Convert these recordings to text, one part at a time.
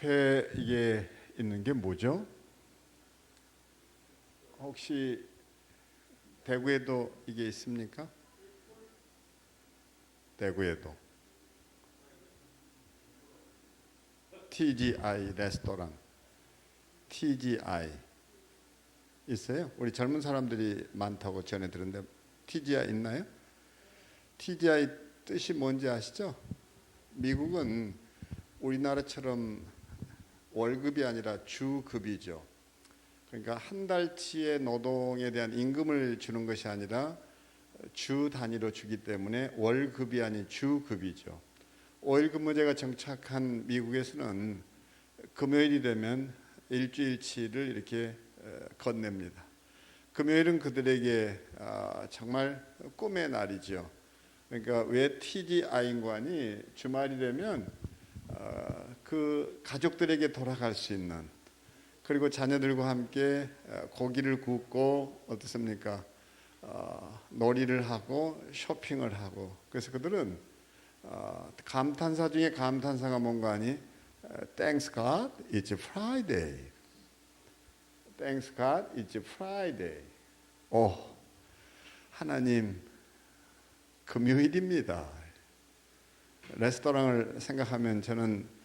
앞에 이게 있는 게 뭐죠? 혹시 대구에도 이게 있습니까? 대구에도 TGI 레스토랑 TGI 있어요? 우리 젊은 사람들이 많다고 전해 들었는데 TGI 있나요? TGI 뜻이 뭔지 아시죠? 미국은 우리나라처럼 월급이 아니라 주급이죠. 그러니까 한 달치의 노동에 대한 임금을 주는 것이 아니라 주 단위로 주기 때문에 월급이 아닌 주급이죠. 5일 근무제가 정착한 미국에서는 금요일이 되면 일주일치를 이렇게 건넵니다. 금요일은 그들에게 정말 꿈의 날이죠. 그러니까 왜 TGI인관이 주말이 되면 그 가족들에게 돌아갈 수 있는, 그리고 자녀들과 함께 고기를 굽고 어떻습니까? 놀이를 하고 쇼핑을 하고. 그래서 그들은 감탄사 중에 감탄사가 뭔가 하니 Thanks God, it's Friday. Thanks God, it's Friday. 오, 하나님, 금요일입니다. 레스토랑을 생각하면 저는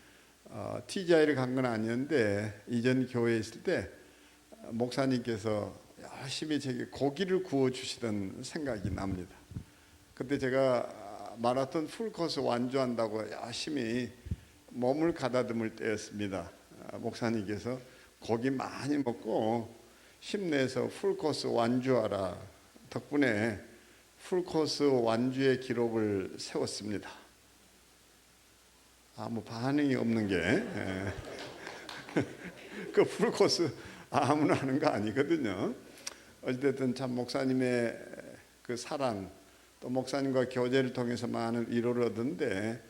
TGI를 간 건 아니었는데 이전 교회에 있을 때 목사님께서 열심히 제게 고기를 구워 주시던 생각이 납니다. 그때 제가 마라톤 풀코스 완주한다고 열심히 몸을 가다듬을 때였습니다. 목사님께서 고기 많이 먹고 힘내서 풀코스 완주하라. 덕분에 풀코스 완주의 기록을 세웠습니다. 아무 반응이 없는 게 그 풀코스 아무나 하는 거 아니거든요. 어쨌든 참 목사님의 그 사랑, 또 목사님과 교제를 통해서 많은 위로를 얻었는데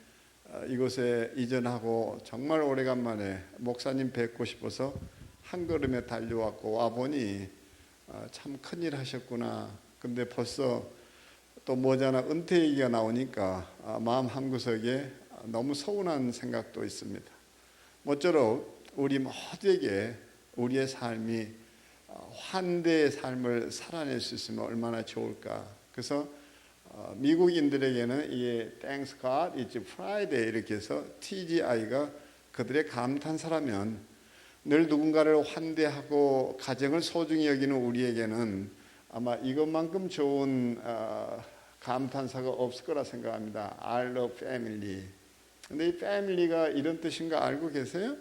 이곳에 이전하고 정말 오래간만에 목사님 뵙고 싶어서 한 걸음에 달려왔고 와보니 참 큰일 하셨구나. 근데 벌써 또 머지않아 은퇴 얘기가 나오니까 마음 한구석에 너무 서운한 생각도 있습니다. 모쪼록 우리 모두에게 우리의 삶이 환대의 삶을 살아낼 수 있으면 얼마나 좋을까. 그래서 미국인들에게는 이게 Thanks God, it's Friday 이렇게 해서 TGI가 그들의 감탄사라면, 늘 누군가를 환대하고 가정을 소중히 여기는 우리에게는 아마 이것만큼 좋은 감탄사가 없을 거라 생각합니다. I love family. 근데 이 family가 이런 뜻인 거 알고 계세요?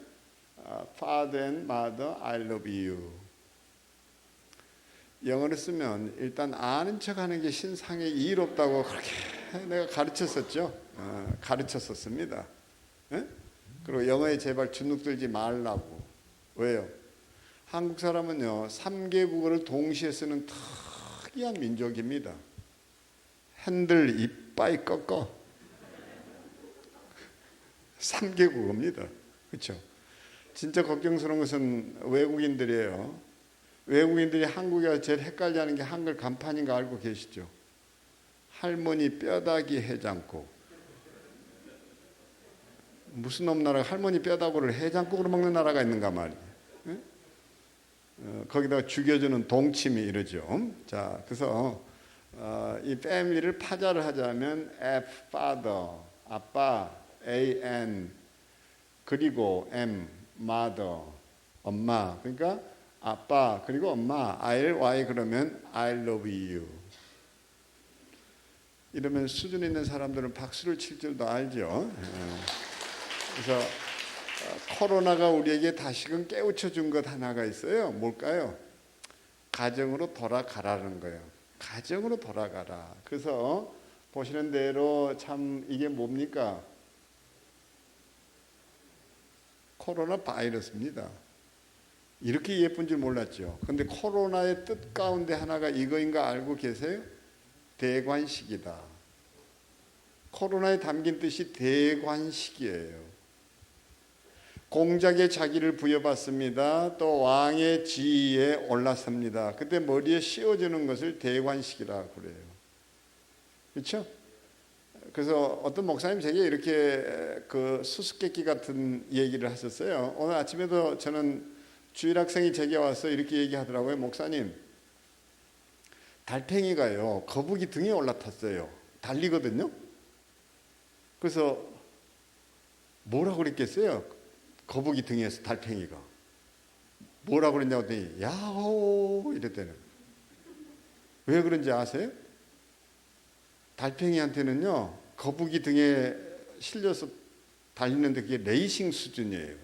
Father and Mother, I love you. 영어를 쓰면 일단 아는 척하는 게 신상에 이롭다고 그렇게 내가 가르쳤었죠. 가르쳤었습니다. 예? 그리고 영어에 제발 주눅 들지 말라고. 왜요? 한국 사람은요 3개 국어를 동시에 쓰는 특이한 민족입니다. 핸들 이빠이 꺾어 3개 국어입니다. 그렇죠? 진짜 걱정스러운 것은 외국인들이에요. 외국인들이 한국에 제일 헷갈려 하는 게 한글 간판인 거 알고 계시죠? 할머니 뼈다귀 해장국. 무슨 놈 나라가 할머니 뼈다귀를 해장국으로 먹는 나라가 있는가 말이에요. 예? 거기다가 죽여주는 동치미 이러죠. 자, 그래서 이 패밀리를 파자를 하자면 F, father, 아빠, A-N, 그리고 M, mother, 엄마. 그러니까 아빠 그리고 엄마, I-L-Y 그러면 I love you. 이러면 수준 있는 사람들은 박수를 칠 줄도 알죠. 그래서 코로나가 우리에게 다시금 깨우쳐 준 것 하나가 있어요. 뭘까요? 가정으로 돌아가라는 거예요. 가정으로 돌아가라. 그래서 보시는 대로 참 이게 뭡니까? 코로나 바이러스입니다. 이렇게 예쁜 줄 몰랐죠. 근데 코로나의 뜻 가운데 하나가 이거인 거 알고 계세요? 대관식이다. 코로나에 담긴 뜻이 대관식이에요. 공작의 자기를 부여받습니다. 또 왕의 지위에 올라섭니다. 그때 머리에 씌워주는 것을 대관식이라고 그래요. 그렇죠? 그래서 어떤 목사님 제게 이렇게 그 수수께끼 같은 얘기를 하셨어요. 오늘 아침에도 저는 주일 학생이 제게 와서 이렇게 얘기하더라고요. 목사님, 달팽이가요 거북이 등에 올라탔어요. 달리거든요. 그래서 뭐라고 그랬겠어요? 거북이 등에서 달팽이가 뭐라고 그랬냐고 했더니 야호 이랬대는. 왜 그런지 아세요? 달팽이한테는요 거북이 등에 실려서 달리는데 그게 레이싱 수준이에요.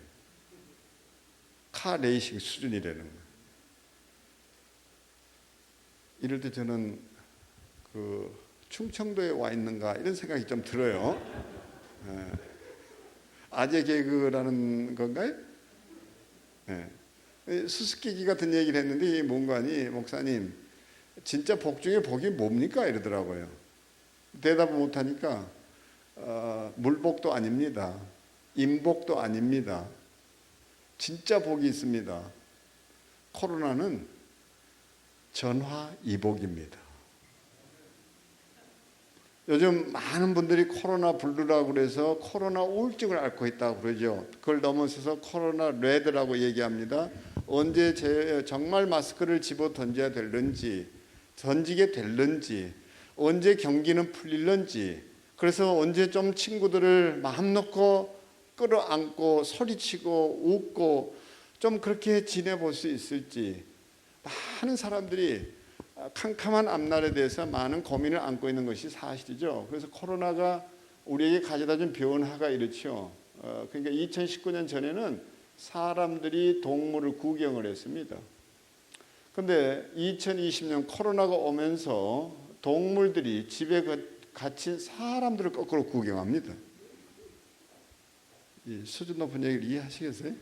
카 레이싱 수준이라는 거예요. 이럴 때 저는 그 충청도에 와 있는가 이런 생각이 좀 들어요. 아재 개그라는 건가요? 수수께끼 같은 얘기를 했는데 이게 뭔가니 목사님 진짜 복 중에 복이 뭡니까? 이러더라고요. 대답을 못하니까 물복도 아닙니다. 인복도 아닙니다. 진짜 복이 있습니다. 코로나는 전화이복입니다. 요즘 많은 분들이 코로나 블루라고 그래서 코로나 우울증을 앓고 있다고 그러죠. 그걸 넘어서서 코로나 레드라고 얘기합니다. 언제 정말 마스크를 집어 던져야 될는지, 던지게 될는지, 언제 경기는 풀릴는지, 그래서 언제 좀 친구들을 마음 놓고 끌어안고 소리치고 웃고 좀 그렇게 지내볼 수 있을지, 많은 사람들이 캄캄한 앞날에 대해서 많은 고민을 안고 있는 것이 사실이죠. 그래서 코로나가 우리에게 가져다준 변화가 이렇죠. 그러니까 2019년 전에는 사람들이 동물을 구경을 했습니다. 그런데 2020년 코로나가 오면서 동물들이 집에 갇힌 사람들을 거꾸로 구경합니다. 이 수준 높은 얘기를 이해하시겠어요?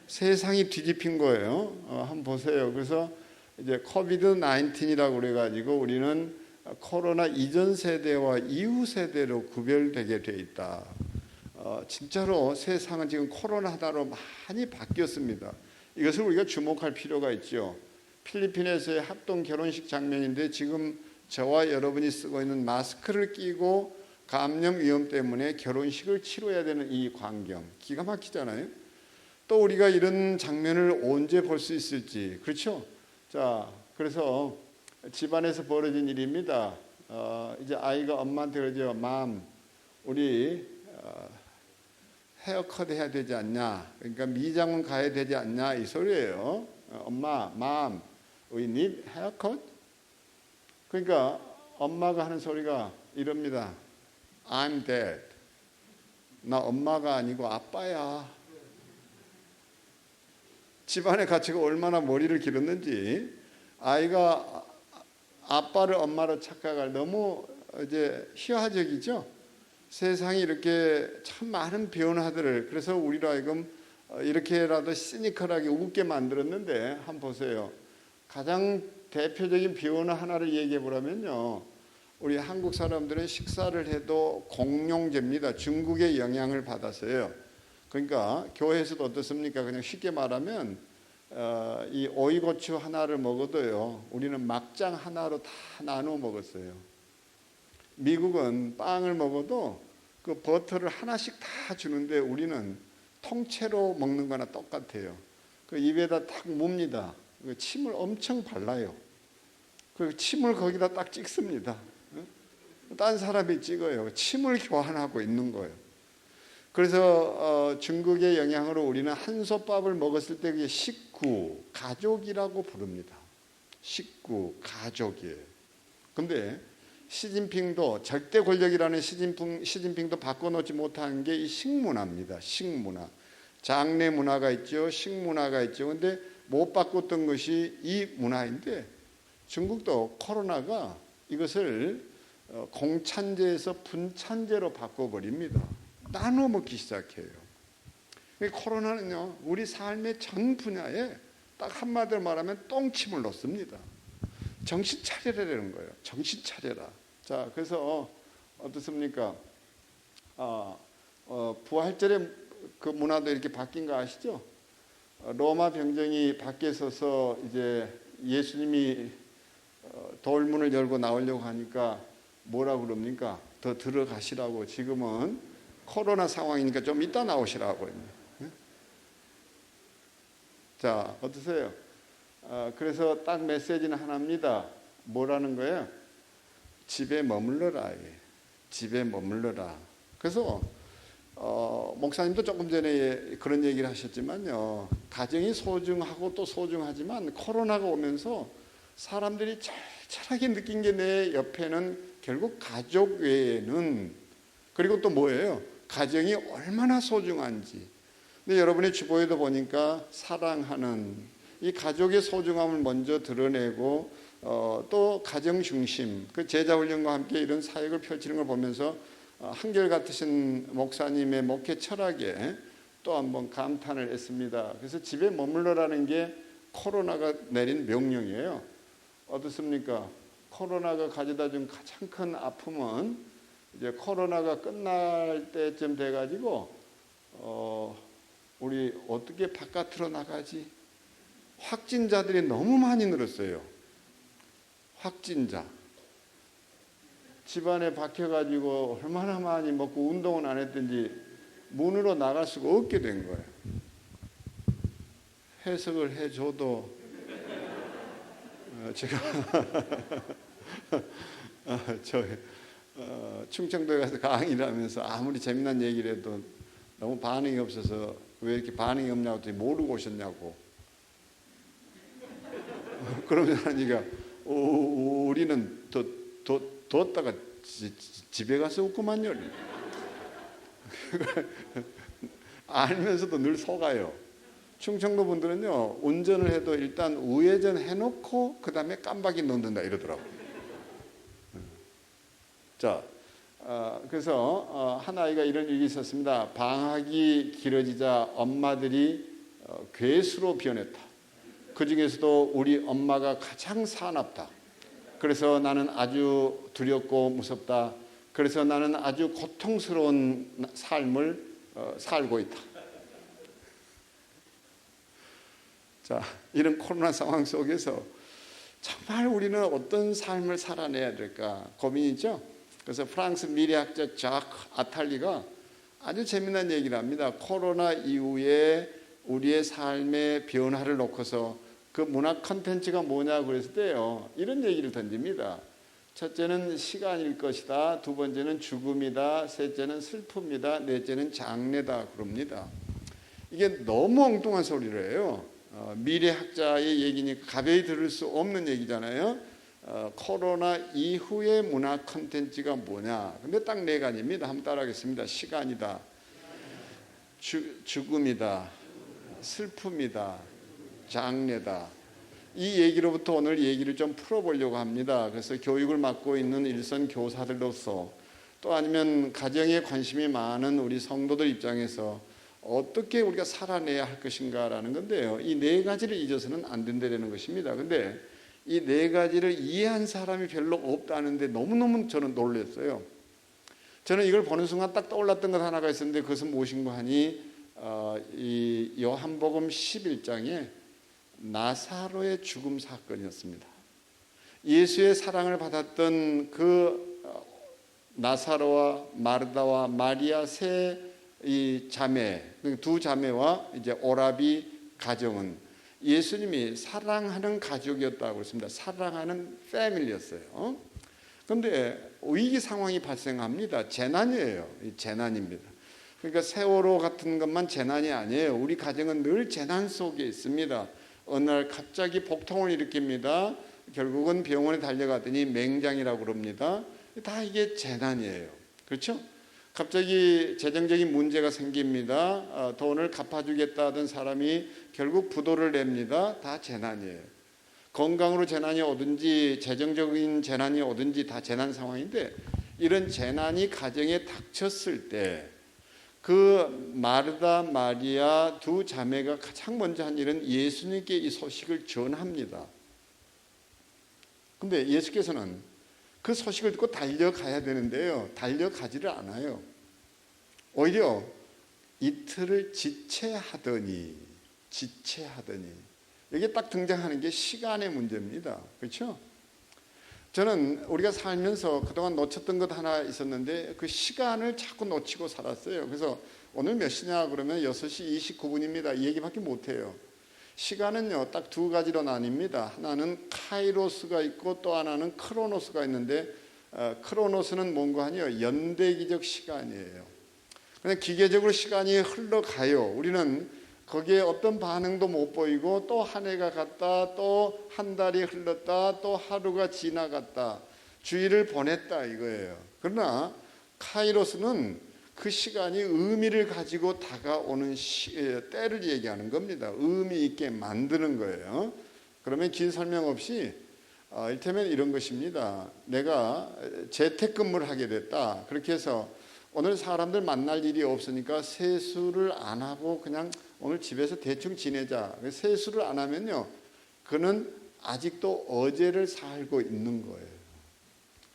세상이 뒤집힌 거예요. 한번 보세요. 그래서 이제 코비드 19이라고 그래가지고 우리는 코로나 이전 세대와 이후 세대로 구별되게 돼 있다. 진짜로 세상은 지금 코로나 하나로 많이 바뀌었습니다. 이것을 우리가 주목할 필요가 있죠. 필리핀에서의 합동 결혼식 장면인데 지금 저와 여러분이 쓰고 있는 마스크를 끼고 감염 위험 때문에 결혼식을 치러야 되는 이 광경 기가 막히잖아요. 또 우리가 이런 장면을 언제 볼 수 있을지, 그렇죠? 자, 그래서 집안에서 벌어진 일입니다. 이제 아이가 엄마한테 그러죠. 맘, 우리 헤어컷 해야 되지 않냐? 그러니까 미장원 가야 되지 않냐? 이 소리예요. 엄마, 맘, we need haircut? 그러니까 엄마가 하는 소리가 이럽니다. I'm dead. 나 엄마가 아니고 아빠야. 집안의 가치가 얼마나 머리를 기르는지 아이가 아빠를 엄마로 착각할 너무 이제 희화적이죠. 세상이 이렇게 참 많은 변화들을 그래서 우리로 하여금 이렇게라도 시니컬하게 웃게 만들었는데 한번 보세요. 가장 대표적인 변화 하나를 얘기해 보라면요. 우리 한국 사람들은 식사를 해도 공용제입니다. 중국의 영향을 받았어요. 그러니까 교회에서도 어떻습니까? 그냥 쉽게 말하면 이 오이고추 하나를 먹어도요. 우리는 막장 하나로 다 나누어 먹었어요. 미국은 빵을 먹어도 그 버터를 하나씩 다 주는데 우리는 통째로 먹는 거나 똑같아요. 그 입에다 딱 뭅니다. 그 침을 엄청 발라요. 그 침을 거기다 딱 찍습니다. 딴 사람이 찍어요. 침을 교환하고 있는 거예요. 그래서 중국의 영향으로 우리는 한솥밥을 먹었을 때 그게 식구, 가족이라고 부릅니다. 식구, 가족이에요. 근데 시진핑도 절대 권력이라는 시진핑도 바꿔놓지 못한 게 이 식문화입니다. 식문화. 장례 문화가 있죠. 식문화가 있죠. 근데 못 바꿨던 것이 이 문화인데 중국도 코로나가 이것을 공찬제에서 분찬제로 바꿔버립니다. 나눠 먹기 시작해요. 코로나는요, 우리 삶의 전 분야에 딱 한마디로 말하면 똥침을 놓습니다. 정신 차려라는 거예요. 정신 차려라. 자, 그래서 어떻습니까? 부활절의 그 문화도 이렇게 바뀐 거 아시죠? 로마 병정이 밖에 서서 이제 예수님이 돌문을 열고 나오려고 하니까 뭐라고 그럽니까? 더 들어가시라고. 지금은 코로나 상황이니까 좀 이따 나오시라고. 자, 어떠세요? 그래서 딱 메시지는 하나입니다. 뭐라는 거예요? 집에 머물러라. 집에 머물러라. 그래서 목사님도 조금 전에 그런 얘기를 하셨지만요, 가정이 소중하고 또 소중하지만 코로나가 오면서 사람들이 철저하게 느낀 게 내 옆에는 결국 가족 외에는, 그리고 또 뭐예요? 가정이 얼마나 소중한지. 근데 여러분의 주보에도 보니까 사랑하는 이 가족의 소중함을 먼저 드러내고 또 가정 중심, 그 제자훈련과 함께 이런 사역을 펼치는 걸 보면서 한결같으신 목사님의 목회 철학에 또 한번 감탄을 했습니다. 그래서 집에 머물러라는 게 코로나가 내린 명령이에요. 어떻습니까? 코로나가 가져다 준 가장 큰 아픔은 이제 코로나가 끝날 때쯤 돼가지고 우리 어떻게 바깥으로 나가지? 확진자들이 너무 많이 늘었어요. 확진자. 집안에 박혀가지고 얼마나 많이 먹고 운동은 안 했든지 문으로 나갈 수가 없게 된 거예요. 해석을 해줘도 제가 충청도에 가서 강의를 하면서 아무리 재미난 얘기를 해도 너무 반응이 없어서 왜 이렇게 반응이 없냐고 했더니 모르고 오셨냐고. 그러면 하니까 우리는 뒀다가 집에 가서 웃고만요. 알면서도 늘 속아요. 충청도 분들은요, 운전을 해도 일단 우회전 해놓고 그 다음에 깜박이 넣는다 이러더라고요. 자, 그래서 한 아이가 이런 일이 있었습니다. 방학이 길어지자 엄마들이 괴수로 변했다. 그 중에서도 우리 엄마가 가장 사납다. 그래서 나는 아주 두렵고 무섭다. 그래서 나는 아주 고통스러운 삶을 살고 있다. 자, 이런 코로나 상황 속에서 정말 우리는 어떤 삶을 살아내야 될까 고민이죠. 그래서 프랑스 미래학자 작 아탈리가 아주 재미난 얘기를 합니다. 코로나 이후에 우리의 삶의 변화를 놓고서 그 문화 콘텐츠가 뭐냐고 그랬을 때요, 이런 얘기를 던집니다. 첫째는 시간일 것이다. 두 번째는 죽음이다. 셋째는 슬픔이다. 넷째는 장례다. 그럽니다. 이게 너무 엉뚱한 소리를 해요. 미래학자의 얘기니까 가벼이 들을 수 없는 얘기잖아요. 코로나 이후의 문화 콘텐츠가 뭐냐. 근데 딱 네 가지입니다. 한번 따라하겠습니다. 시간이다. 죽음이다. 슬픔이다. 장례다. 이 얘기로부터 오늘 얘기를 좀 풀어보려고 합니다. 그래서 교육을 맡고 있는 일선 교사들로서 또 아니면 가정에 관심이 많은 우리 성도들 입장에서 어떻게 우리가 살아내야 할 것인가라는 건데요. 이 네 가지를 잊어서는 안 된다는 것입니다. 근데 이 네 가지를 이해한 사람이 별로 없다는데 너무너무 저는 놀랐어요. 저는 이걸 보는 순간 딱 떠올랐던 것 하나가 있었는데 그것은 무엇인가 하니 이 요한복음 11장에 나사로의 죽음 사건이었습니다. 예수의 사랑을 받았던 그 나사로와 마르다와 마리아 이 자매, 두 자매와 이제 오라비 가정은 예수님이 사랑하는 가족이었다고 그랬습니다. 사랑하는 패밀리였어요. 그런데 위기 상황이 발생합니다. 재난이에요. 재난입니다. 그러니까 세월호 같은 것만 재난이 아니에요. 우리 가정은 늘 재난 속에 있습니다. 어느 날 갑자기 복통을 일으킵니다. 결국은 병원에 달려가더니 맹장이라고 그럽니다. 다 이게 재난이에요. 그렇죠? 갑자기 재정적인 문제가 생깁니다. 돈을 갚아주겠다던 사람이 결국 부도를 냅니다. 다 재난이에요. 건강으로 재난이 오든지 재정적인 재난이 오든지 다 재난 상황인데, 이런 재난이 가정에 닥쳤을 때 그 마르다 마리아 두 자매가 가장 먼저 한 일은 예수님께 이 소식을 전합니다. 근데 예수께서는 그 소식을 듣고 달려가야 되는데요, 달려가지를 않아요. 오히려 이틀을 지체하더니 여기에 딱 등장하는 게 시간의 문제입니다. 그렇죠? 저는 우리가 살면서 그동안 놓쳤던 것 하나 있었는데 그 시간을 자꾸 놓치고 살았어요. 그래서 오늘 몇 시냐 그러면 6시 29분입니다. 이 얘기밖에 못해요. 시간은요 딱 두 가지로 나뉩니다. 하나는 카이로스가 있고 또 하나는 크로노스가 있는데 크로노스는 뭔가 하니요 연대기적 시간이에요. 그냥 기계적으로 시간이 흘러가요. 우리는 거기에 어떤 반응도 못 보이고 또 한 해가 갔다 또 한 달이 흘렀다 또 하루가 지나갔다 주일을 보냈다 이거예요. 그러나 카이로스는 그 시간이 의미를 가지고 다가오는 때를 얘기하는 겁니다. 의미 있게 만드는 거예요. 그러면 긴 설명 없이 이를테면 이런 것입니다. 내가 재택근무를 하게 됐다. 그렇게 해서 오늘 사람들 만날 일이 없으니까 세수를 안 하고 그냥 오늘 집에서 대충 지내자. 세수를 안 하면요, 그는 아직도 어제를 살고 있는 거예요.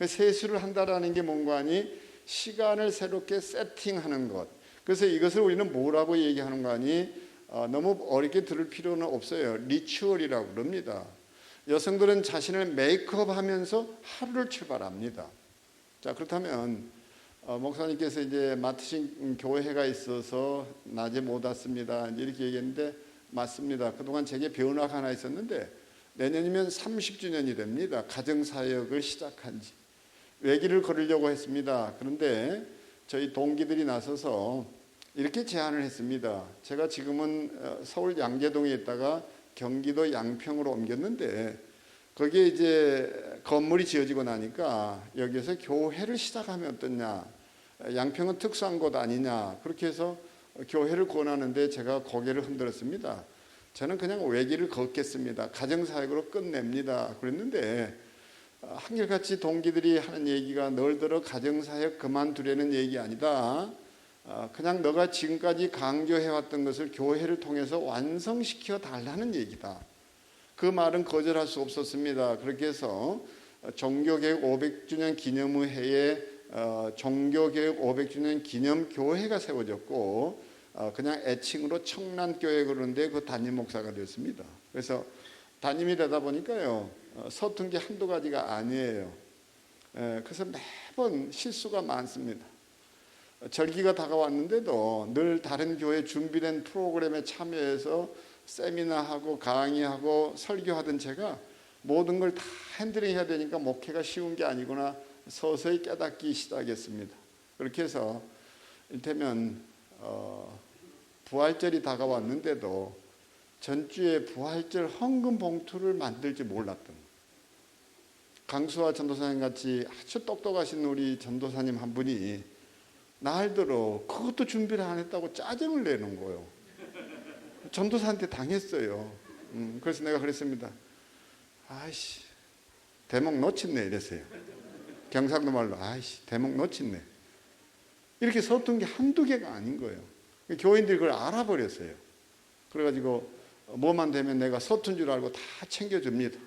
세수를 한다라는 게 뭔가 하니 시간을 새롭게 세팅하는 것. 그래서 이것을 우리는 뭐라고 얘기하는 거 아니 너무 어렵게 들을 필요는 없어요. 리추얼이라고 그럽니다. 여성들은 자신을 메이크업하면서 하루를 출발합니다. 자, 그렇다면 목사님께서 이제 맡으신 교회가 있어서 낮에 못 왔습니다. 이렇게 얘기했는데 맞습니다. 그동안 제게 변화가 하나 있었는데 내년이면 30주년이 됩니다. 가정사역을 시작한 지. 외길을 걸으려고 했습니다. 그런데 저희 동기들이 나서서 이렇게 제안을 했습니다. 제가 지금은 서울 양재동에 있다가 경기도 양평으로 옮겼는데 거기에 이제 건물이 지어지고 나니까 여기에서 교회를 시작하면 어떠냐. 양평은 특수한 곳 아니냐. 그렇게 해서 교회를 권하는데 제가 고개를 흔들었습니다. 저는 그냥 외길을 걷겠습니다. 가정사역으로 끝냅니다. 그랬는데 한결같이 동기들이 하는 얘기가 널더러 가정사역 그만두려는 얘기 아니다. 그냥 너가 지금까지 강조해왔던 것을 교회를 통해서 완성시켜 달라는 얘기다. 그 말은 거절할 수 없었습니다. 그렇게 해서 종교개혁 500주년 기념의 해에 종교개혁 500주년 기념교회가 세워졌고 그냥 애칭으로 청란교회 그러는데 그 담임 목사가 됐습니다. 그래서 담임이 되다 보니까요 서툰 게 한두 가지가 아니에요. 그래서 매번 실수가 많습니다. 절기가 다가왔는데도 늘 다른 교회 준비된 프로그램에 참여해서 세미나하고 강의하고 설교하던 제가 모든 걸 다 핸들링해야 되니까 목회가 쉬운 게 아니구나 서서히 깨닫기 시작했습니다. 그렇게 해서 이를테면 부활절이 다가왔는데도 전주에 부활절 헌금 봉투를 만들지 몰랐던 강수아 전도사님 같이 아주 똑똑하신 우리 전도사님 한 분이 날들어 그것도 준비를 안 했다고 짜증을 내는 거예요. 전도사한테 당했어요. 그래서 내가 그랬습니다. 아이씨 대목 놓쳤네 이랬어요. 경상도 말로 아이씨 대목 놓쳤네. 이렇게 서툰 게 한두 개가 아닌 거예요. 교인들이 그걸 알아버렸어요. 그래가지고 뭐만 되면 내가 서툰 줄 알고 다 챙겨줍니다.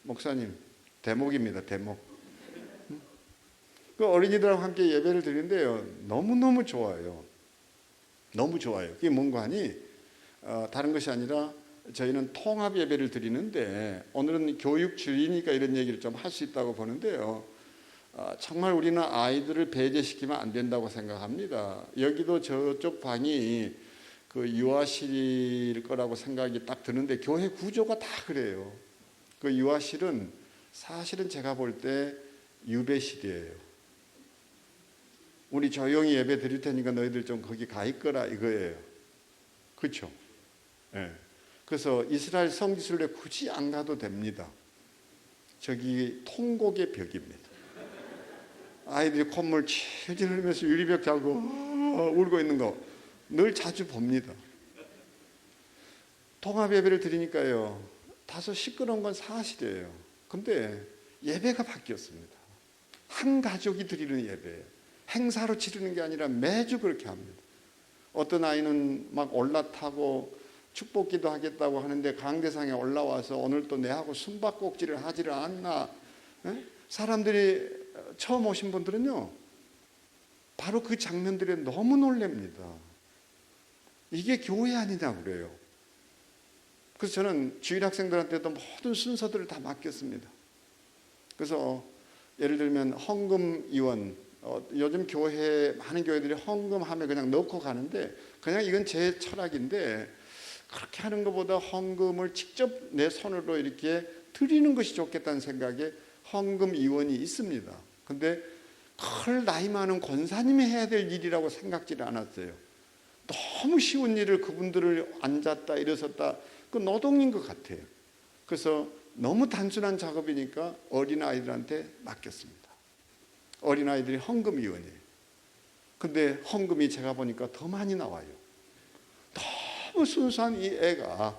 목사님 대목입니다. 대목. 그 어린이들하고 함께 예배를 드리는데요 너무너무 좋아요. 너무 좋아요. 그게 뭔가 하니 다른 것이 아니라 저희는 통합 예배를 드리는데 오늘은 교육 주의니까 이런 얘기를 좀 할 수 있다고 보는데요 정말 우리는 아이들을 배제시키면 안 된다고 생각합니다. 여기도 저쪽 방이 그 유아실일 거라고 생각이 딱 드는데 교회 구조가 다 그래요. 그 유아실은 사실은 제가 볼 때 유배실이에요. 우리 조용히 예배 드릴 테니까 너희들 좀 거기 가 있거라 이거예요. 그렇죠? 네. 그래서 이스라엘 성지순례 굳이 안 가도 됩니다. 저기 통곡의 벽입니다. 아이들이 콧물 질질 흘리면서 유리벽 자고 울고 있는 거 늘 자주 봅니다. 통합 예배를 드리니까요 다소 시끄러운 건 사실이에요. 근데 예배가 바뀌었습니다. 한 가족이 드리는 예배예요. 행사로 치르는 게 아니라 매주 그렇게 합니다. 어떤 아이는 막 올라타고 축복기도 하겠다고 하는데 강대상에 올라와서 오늘 또 내하고 숨바꼭질을 하지를 않나. 사람들이 처음 오신 분들은요 바로 그 장면들에 너무 놀랍니다. 이게 교회 아니냐 그래요. 그래서 저는 주일 학생들한테도 모든 순서들을 다 맡겼습니다. 그래서 예를 들면 헌금위원, 요즘 교회 많은 교회들이 헌금하면 그냥 넣고 가는데, 그냥 이건 제 철학인데, 그렇게 하는 것보다 헌금을 직접 내 손으로 이렇게 드리는 것이 좋겠다는 생각에 헌금위원이 있습니다. 근데 큰 나이 많은 권사님이 해야 될 일이라고 생각지를 않았어요. 너무 쉬운 일을 그분들을 앉았다 일어섰다, 그 노동인 것 같아요. 그래서 너무 단순한 작업이니까 어린아이들한테 맡겼습니다. 어린아이들이 헌금위원이에요. 근데 헌금이 제가 보니까 더 많이 나와요. 너무 순수한 이 애가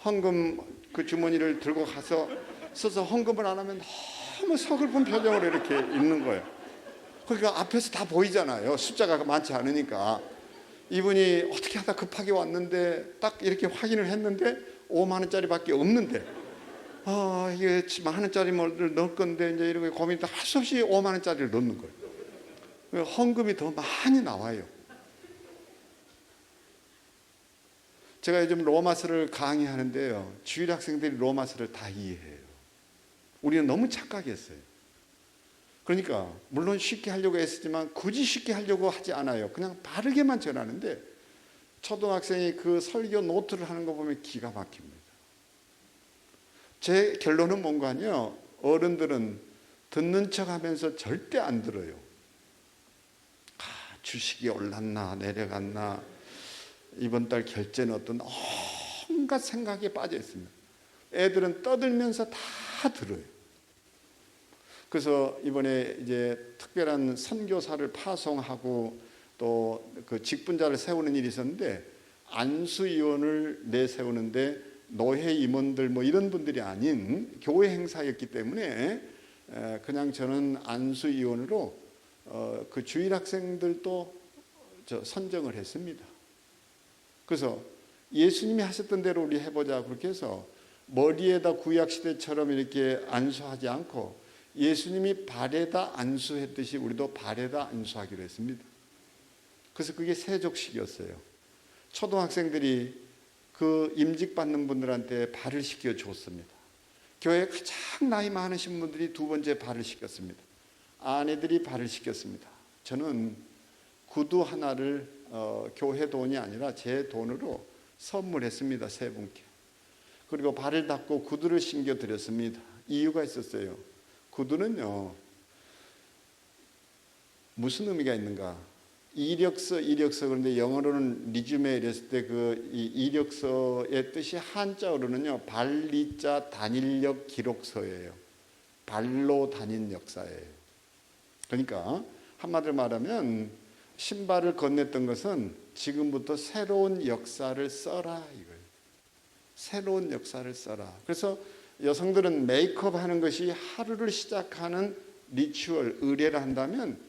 헌금 그 주머니를 들고 가서 써서 헌금을 안 하면 너무 서글픈 표정으로 이렇게 있는 거예요. 그러니까 앞에서 다 보이잖아요. 숫자가 많지 않으니까. 이분이 어떻게 하다 급하게 왔는데 딱 이렇게 확인을 했는데 5만 원짜리밖에 없는데, 이게 만 원짜리를 넣을 건데 이제 이렇게 고민도 할 수 없이 5만 원짜리를 넣는 거예요. 헌금이 더 많이 나와요. 제가 요즘 로마서를 강의하는데요, 주일 학생들이 로마서를 다 이해해요. 우리는 너무 착각했어요. 그러니까 물론 쉽게 하려고 애쓰지만 굳이 쉽게 하려고 하지 않아요. 그냥 바르게만 전하는데, 초등학생이 그 설교 노트를 하는 거 보면 기가 막힙니다. 제 결론은 뭔가요? 어른들은 듣는 척 하면서 절대 안 들어요. 주식이 올랐나 내려갔나, 이번 달 결제는 어떤, 온갖 생각에 빠져 있습니다. 애들은 떠들면서 다 들어요. 그래서 이번에 이제 특별한 선교사를 파송하고 또 그 직분자를 세우는 일이 있었는데, 안수위원을 내세우는데 노회 임원들 뭐 이런 분들이 아닌 교회 행사였기 때문에 그냥 저는 안수위원으로 그 주일 학생들도 선정을 했습니다. 그래서 예수님이 하셨던 대로 우리 해보자, 그렇게 해서 머리에다 구약시대처럼 이렇게 안수하지 않고 예수님이 발에다 안수했듯이 우리도 발에다 안수하기로 했습니다. 그래서 그게 세족식이었어요. 초등학생들이 그 임직받는 분들한테 발을 시켜줬습니다. 교회에 가장 나이 많으신 분들이 두 번째 발을 시켰습니다. 아내들이 발을 시켰습니다. 저는 구두 하나를 교회 돈이 아니라 제 돈으로 선물했습니다. 세 분께. 그리고 발을 닦고 구두를 신겨드렸습니다. 이유가 있었어요. 구두는요, 무슨 의미가 있는가? 이력서 그런데 영어로는 리주메 이랬을 때 그 이력서의 뜻이 한자어로는요, 발리자 단일력 기록서예요. 발로 다닌 역사예요. 그러니까 한마디로 말하면 신발을 건넸던 것은 지금부터 새로운 역사를 써라 이거예요. 새로운 역사를 써라. 그래서 여성들은 메이크업 하는 것이 하루를 시작하는 리추얼, 의례를 한다면,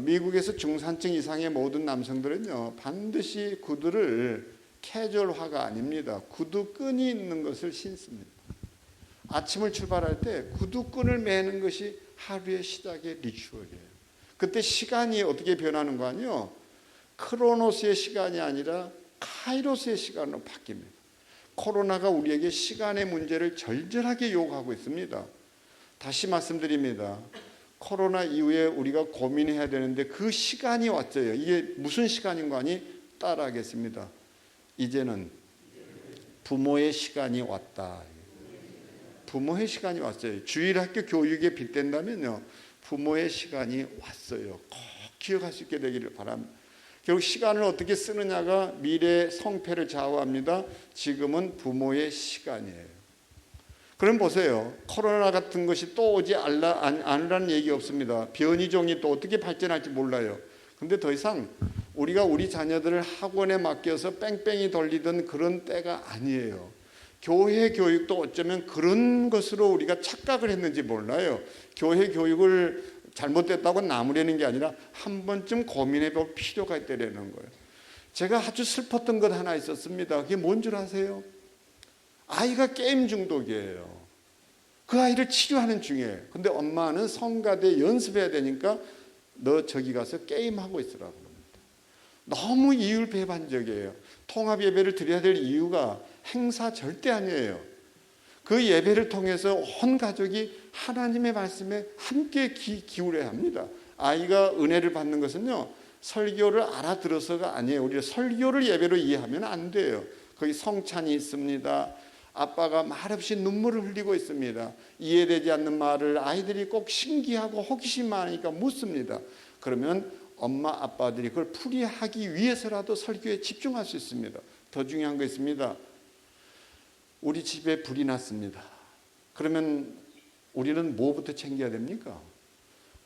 미국에서 중산층 이상의 모든 남성들은요, 반드시 구두를 캐주얼화가 아닙니다. 구두끈이 있는 것을 신습니다. 아침을 출발할 때 구두끈을 매는 것이 하루의 시작의 리추얼이에요. 그때 시간이 어떻게 변하는 거 아니요? 크로노스의 시간이 아니라 카이로스의 시간으로 바뀝니다. 코로나가 우리에게 시간의 문제를 절절하게 요구하고 있습니다. 다시 말씀드립니다. 코로나 이후에 우리가 고민해야 되는데 그 시간이 왔어요. 이게 무슨 시간인 거 아니? 따라하겠습니다. 이제는 부모의 시간이 왔다. 부모의 시간이 왔어요. 주일학교 교육에 빗댄다면요, 부모의 시간이 왔어요. 꼭 기억할 수 있게 되기를 바랍니다. 결국 시간을 어떻게 쓰느냐가 미래의 성패를 좌우합니다. 지금은 부모의 시간이에요. 그럼 보세요. 코로나 같은 것이 또 오지 않으라는 얘기 없습니다. 변이종이 또 어떻게 발전할지 몰라요. 근데 더 이상 우리가 우리 자녀들을 학원에 맡겨서 뺑뺑이 돌리던 그런 때가 아니에요. 교회 교육도 어쩌면 그런 것으로 우리가 착각을 했는지 몰라요. 교회 교육을 잘못됐다고 나무라는 게 아니라 한 번쯤 고민해 볼 필요가 있다는 거예요. 제가 아주 슬펐던 것 하나 있었습니다. 그게 뭔 줄 아세요? 아이가 게임 중독이에요. 그 아이를 치료하는 중에, 근데 엄마는 성가대 연습해야 되니까 너 저기 가서 게임하고 있으라고 합니다. 너무 이율배반적이에요. 통합 예배를 드려야 될 이유가 행사 절대 아니에요. 그 예배를 통해서 온 가족이 하나님의 말씀에 함께 기울여야 합니다. 아이가 은혜를 받는 것은요, 설교를 알아들어서가 아니에요. 우리가 설교를 예배로 이해하면 안 돼요. 거기 성찬이 있습니다. 아빠가 말없이 눈물을 흘리고 있습니다. 이해되지 않는 말을 아이들이 꼭 신기하고 호기심 많으니까 묻습니다. 그러면 엄마 아빠들이 그걸 풀이하기 위해서라도 설교에 집중할 수 있습니다. 더 중요한 거 있습니다. 우리 집에 불이 났습니다. 그러면 우리는 뭐부터 챙겨야 됩니까?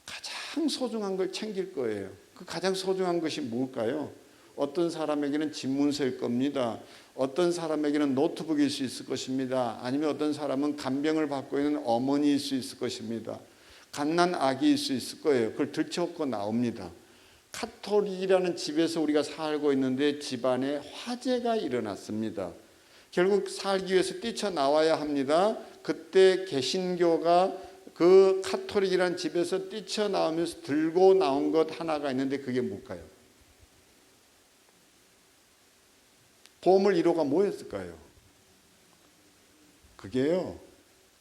가장 소중한 걸 챙길 거예요. 그 가장 소중한 것이 뭘까요? 어떤 사람에게는 집문서일 겁니다. 어떤 사람에게는 노트북일 수 있을 것입니다. 아니면 어떤 사람은 간병을 받고 있는 어머니일 수 있을 것입니다. 갓난 아기일 수 있을 거예요. 그걸 들쳐업고 나옵니다. 카톨릭이라는 집에서 우리가 살고 있는데 집안에 화재가 일어났습니다. 결국 살기 위해서 뛰쳐나와야 합니다. 그때 개신교가 그 카톨릭이라는 집에서 뛰쳐나오면서 들고 나온 것 하나가 있는데 그게 뭘까요? 보물 1호가 뭐였을까요? 그게요,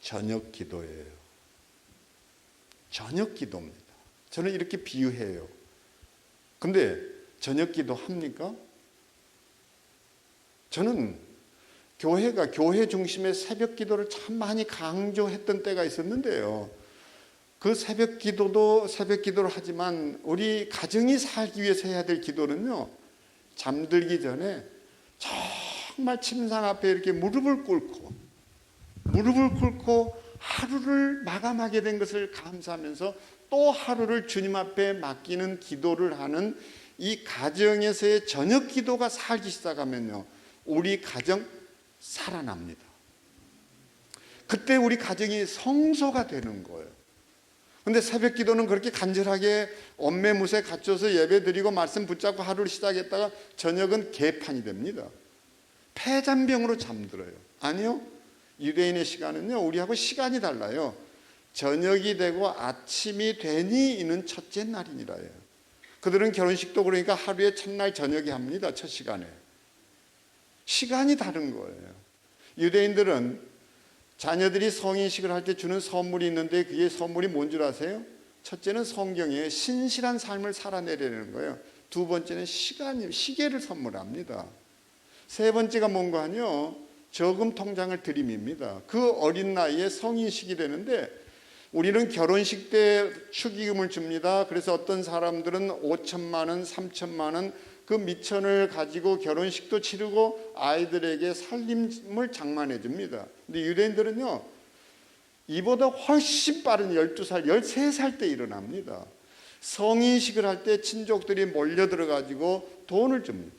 저녁 기도예요. 저녁 기도입니다. 저는 이렇게 비유해요. 근데 저녁 기도 합니까? 저는 교회가 교회 중심의 새벽 기도를 참 많이 강조했던 때가 있었는데요. 그 새벽 기도도 새벽 기도를 하지만 우리 가정이 살기 위해서 해야 될 기도는요, 잠들기 전에 정말 침상 앞에 이렇게 무릎을 꿇고 하루를 마감하게 된 것을 감사하면서 또 하루를 주님 앞에 맡기는 기도를 하는 이 가정에서의 저녁 기도가 살기 시작하면요, 우리 가정 살아납니다. 그때 우리 가정이 성소가 되는 거예요. 근데 새벽 기도는 그렇게 간절하게 엄매무새 갖춰서 예배 드리고 말씀 붙잡고 하루를 시작했다가 저녁은 개판이 됩니다. 폐잔병으로 잠들어요. 아니요, 유대인의 시간은요, 우리하고 시간이 달라요. 저녁이 되고 아침이 되니 이는 첫째 날이니라 해요. 그들은 결혼식도 그러니까 하루에 첫날 저녁에 합니다. 첫 시간에. 시간이 다른 거예요. 유대인들은 자녀들이 성인식을 할 때 주는 선물이 있는데 그게 선물이 뭔 줄 아세요? 첫째는 성경에 신실한 삶을 살아내려는 거예요. 두 번째는 시계를 선물합니다. 세 번째가 뭔가 하뇨? 저금 통장을 드림입니다. 그 어린 나이에 성인식이 되는데 우리는 결혼식 때 축의금을 줍니다. 그래서 어떤 사람들은 5천만 원, 3천만 원 그 미천을 가지고 결혼식도 치르고 아이들에게 살림을 장만해 줍니다. 근데 유대인들은요, 이보다 훨씬 빠른 12살, 13살 때 일어납니다. 성인식을 할 때 친족들이 몰려들어 가지고 돈을 줍니다.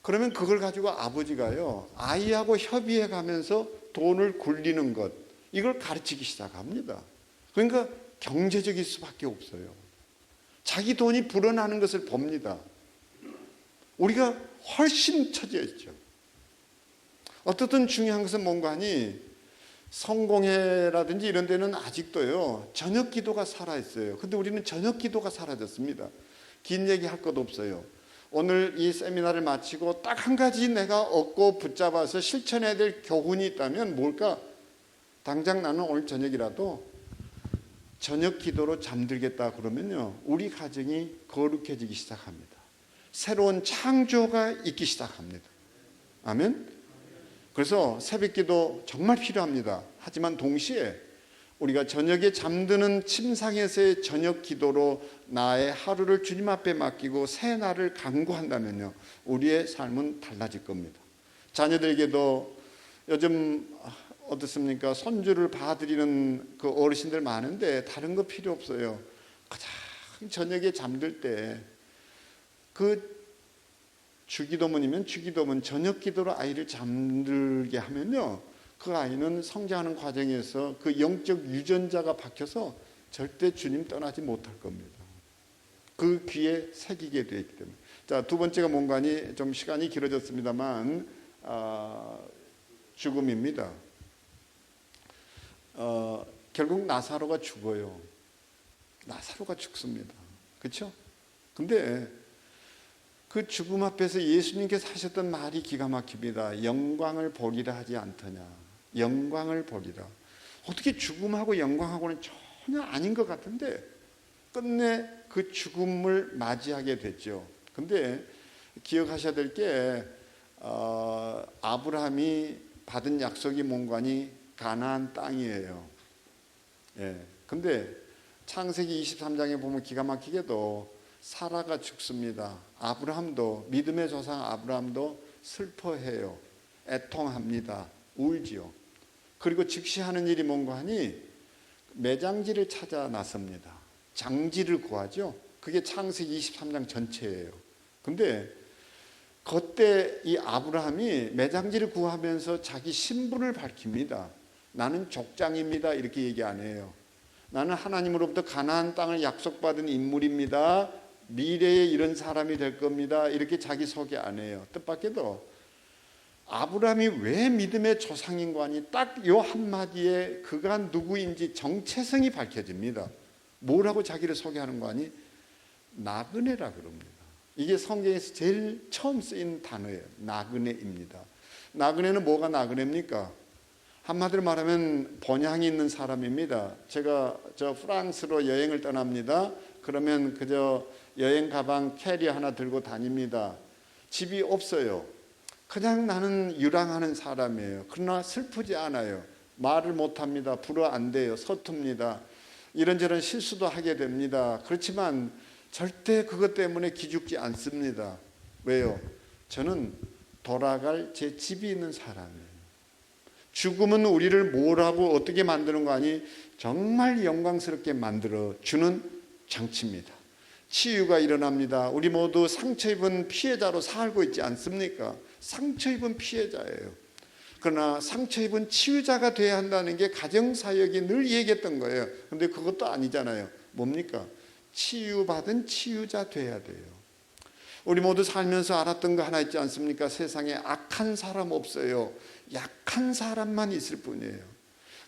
그러면 그걸 가지고 아버지가요, 아이하고 협의해 가면서 돈을 굴리는 것, 이걸 가르치기 시작합니다. 그러니까 경제적일 수밖에 없어요. 자기 돈이 불어나는 것을 봅니다. 우리가 훨씬 처져 있죠. 어떻든 중요한 것은 뭔가 하니 성공회라든지 이런 데는 아직도요, 저녁 기도가 살아있어요. 근데 우리는 저녁 기도가 사라졌습니다. 긴 얘기 할 것도 없어요. 오늘 이 세미나를 마치고 딱 한 가지 내가 얻고 붙잡아서 실천해야 될 교훈이 있다면 뭘까? 당장 나는 오늘 저녁이라도 저녁 기도로 잠들겠다 그러면요, 우리 가정이 거룩해지기 시작합니다. 새로운 창조가 있기 시작합니다. 아멘. 그래서 새벽 기도 정말 필요합니다. 하지만 동시에 우리가 저녁에 잠드는 침상에서의 저녁 기도로 나의 하루를 주님 앞에 맡기고 새 날을 간구한다면요, 우리의 삶은 달라질 겁니다. 자녀들에게도 요즘 어떻습니까? 손주를 봐드리는 그 어르신들 많은데 다른 거 필요 없어요. 가장 저녁에 잠들 때 그 주기도문이면 주기도문 저녁 기도로 아이를 잠들게 하면요, 그 아이는 성장하는 과정에서 그 영적 유전자가 박혀서 절대 주님 떠나지 못할 겁니다. 그 귀에 새기게 되어 있기 때문에. 자, 두 번째가 뭔가 하니 좀 시간이 길어졌습니다만 죽음입니다. 결국 나사로가 죽어요. 나사로가 죽습니다. 그렇죠? 근데 그 죽음 앞에서 예수님께서 하셨던 말이 기가 막힙니다. 영광을 보리라 하지 않더냐. 영광을 보리라. 어떻게 죽음하고 영광하고는 전혀 아닌 것 같은데 끝내 그 죽음을 맞이하게 됐죠. 근데 기억하셔야 될 게 아브라함이 받은 약속이 뭔가니 가나안 땅이에요. 예. 근데 창세기 23장에 보면 기가 막히게도 사라가 죽습니다. 아브라함도, 믿음의 조상 아브라함도 슬퍼해요. 애통합니다. 울지요. 그리고 즉시 하는 일이 뭔가 하니 매장지를 찾아 나섭니다. 장지를 구하죠. 그게 창세기 23장 전체예요. 근데 그때 이 아브라함이 매장지를 구하면서 자기 신분을 밝힙니다. 나는 족장입니다. 이렇게 얘기 안 해요. 나는 하나님으로부터 가나안 땅을 약속받은 인물입니다. 미래에 이런 사람이 될 겁니다. 이렇게 자기 소개 안 해요. 뜻밖에도 아브라함이 왜 믿음의 조상인 거 아니 딱 요 한마디에 그가 누구인지 정체성이 밝혀집니다. 뭐라고 자기를 소개하는 거 아니? 나그네라 그럽니다. 이게 성경에서 제일 처음 쓰인 단어예요. 나그네입니다. 나그네는 뭐가 나그네입니까? 한마디로 말하면 본향이 있는 사람입니다. 제가 프랑스로 여행을 떠납니다. 그러면 그저 여행 가방 캐리 하나 들고 다닙니다. 집이 없어요. 그냥 나는 유랑하는 사람이에요. 그러나 슬프지 않아요. 말을 못합니다. 불어 안 돼요. 서툽니다. 이런저런 실수도 하게 됩니다. 그렇지만 절대 그것 때문에 기죽지 않습니다. 왜요? 저는 돌아갈 제 집이 있는 사람이에요. 죽음은 우리를 뭐라고 어떻게 만드는 거 아니? 정말 영광스럽게 만들어 주는 장치입니다. 치유가 일어납니다. 우리 모두 상처 입은 피해자로 살고 있지 않습니까? 상처 입은 피해자예요. 그러나 상처 입은 치유자가 돼야 한다는 게 가정사역이 늘 얘기했던 거예요. 그런데 그것도 아니잖아요. 뭡니까? 치유받은 치유자 돼야 돼요. 우리 모두 살면서 알았던 거 하나 있지 않습니까? 세상에 악한 사람 없어요. 약한 사람만 있을 뿐이에요.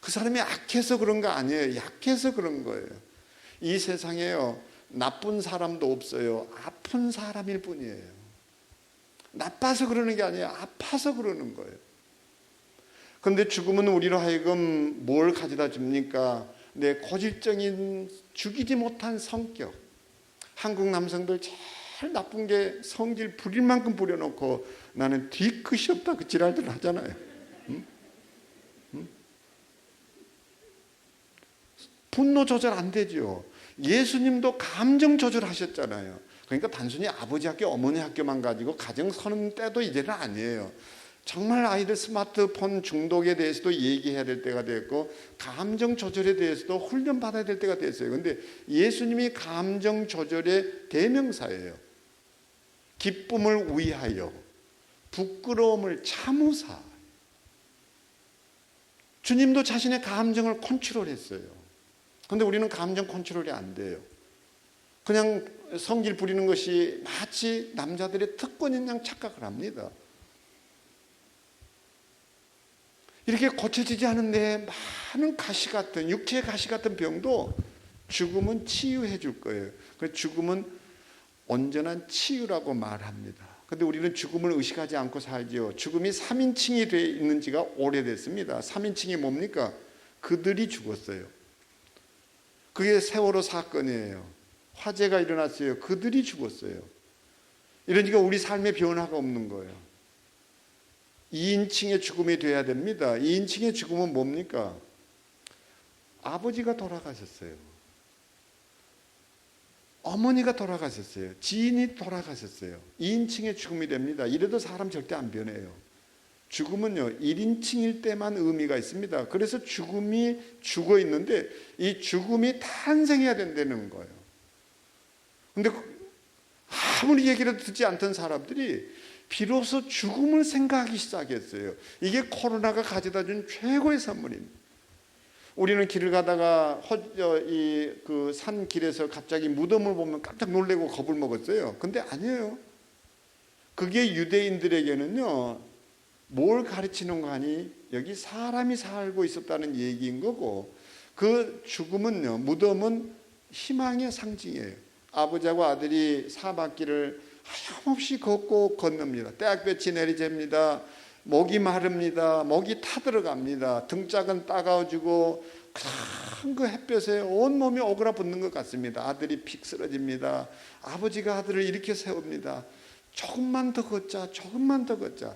그 사람이 악해서 그런 거 아니에요. 약해서 그런 거예요. 이 세상에요, 나쁜 사람도 없어요. 아픈 사람일 뿐이에요. 나빠서 그러는 게 아니에요. 아파서 그러는 거예요. 그런데 죽음은 우리로 하여금 뭘 가져다 줍니까? 내 고질적인 죽이지 못한 성격. 한국 남성들 제일 나쁜 게 성질 부릴 만큼 부려놓고 나는 뒤끝이 없다 그 지랄들 하잖아요. 응? 응? 분노 조절 안 되죠. 예수님도 감정 조절하셨잖아요. 그러니까 단순히 아버지 학교, 어머니 학교만 가지고 가정 서는 때도 이제는 아니에요. 정말 아이들 스마트폰 중독에 대해서도 얘기해야 될 때가 됐고 감정 조절에 대해서도 훈련받아야 될 때가 됐어요. 그런데 예수님이 감정 조절의 대명사예요. 기쁨을 위하여, 부끄러움을 참으사. 주님도 자신의 감정을 컨트롤했어요. 그런데 우리는 감정 컨트롤이 안 돼요. 그냥 성질 부리는 것이 마치 남자들의 특권인 양 착각을 합니다. 이렇게 고쳐지지 않은데 많은 가시 같은, 육체의 가시 같은 병도 죽음은 치유해 줄 거예요. 그래서 죽음은 온전한 치유라고 말합니다. 그런데 우리는 죽음을 의식하지 않고 살지요. 죽음이 3인칭이 되어 있는 지가 오래됐습니다. 3인칭이 뭡니까? 그들이 죽었어요. 그게 세월호 사건이에요. 화재가 일어났어요. 그들이 죽었어요. 이러니까 우리 삶에 변화가 없는 거예요. 2인칭의 죽음이 돼야 됩니다. 2인칭의 죽음은 뭡니까? 아버지가 돌아가셨어요. 어머니가 돌아가셨어요. 지인이 돌아가셨어요. 2인칭의 죽음이 됩니다. 이래도 사람 절대 안 변해요. 죽음은요 1인칭일 때만 의미가 있습니다. 그래서 죽음이 죽어 있는데 이 죽음이 탄생해야 된다는 거예요. 근데 아무리 얘기를 듣지 않던 사람들이 비로소 죽음을 생각하기 시작했어요. 이게 코로나가 가져다 준 최고의 선물입니다. 우리는 길을 가다가 그 산길에서 갑자기 무덤을 보면 깜짝 놀래고 겁을 먹었어요. 근데 아니에요. 그게 유대인들에게는요 뭘 가르치는 거 아니? 여기 사람이 살고 있었다는 얘기인 거고, 그 죽음은요, 무덤은 희망의 상징이에요. 아버지하고 아들이 사막길을 하염없이 걷고 건넙니다. 떼약볕이 내리쬐입니다. 목이 마릅니다. 목이 타들어갑니다. 등짝은 따가워지고 큰 그 햇볕에 온몸이 오그라붙는 것 같습니다. 아들이 픽 쓰러집니다. 아버지가 아들을 일으켜 세웁니다. 조금만 더 걷자, 조금만 더 걷자.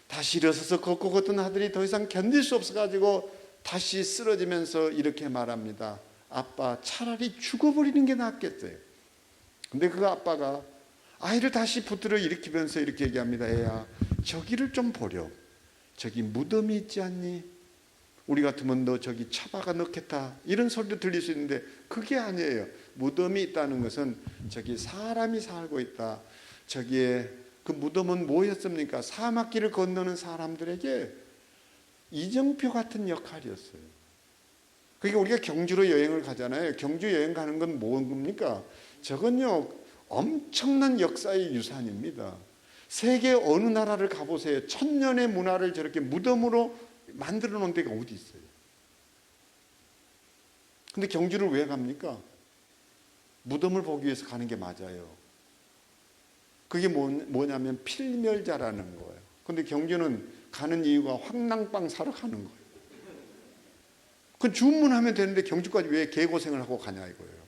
다시 일어서서 걷고 걷던 아들이 더 이상 견딜 수 없어가지고 다시 쓰러지면서 이렇게 말합니다. 아빠, 차라리 죽어버리는 게 낫겠어요. 근데 그 아빠가 아이를 다시 붙들어 일으키면서 이렇게 얘기합니다. 애야, 저기를 좀 보렴. 저기 무덤이 있지 않니? 우리 같으면 너 저기 쳐박아 넣겠다, 이런 소리도 들릴 수 있는데 그게 아니에요. 무덤이 있다는 것은 저기 사람이 살고 있다. 저기에 그 무덤은 뭐였습니까? 사막길을 건너는 사람들에게 이정표 같은 역할이었어요. 그러니까 우리가 경주로 여행을 가잖아요. 경주 여행 가는 건 뭡니까? 저건요, 엄청난 역사의 유산입니다. 세계 어느 나라를 가보세요. 천년의 문화를 저렇게 무덤으로 만들어 놓은 데가 어디 있어요? 근데 경주를 왜 갑니까? 무덤을 보기 위해서 가는 게 맞아요. 그게 뭐냐면 필멸자라는 거예요. 근데 경주는 가는 이유가 황랑빵 사러 가는 거예요. 그건 주문하면 되는데 경주까지 왜 개고생을 하고 가냐 이거예요.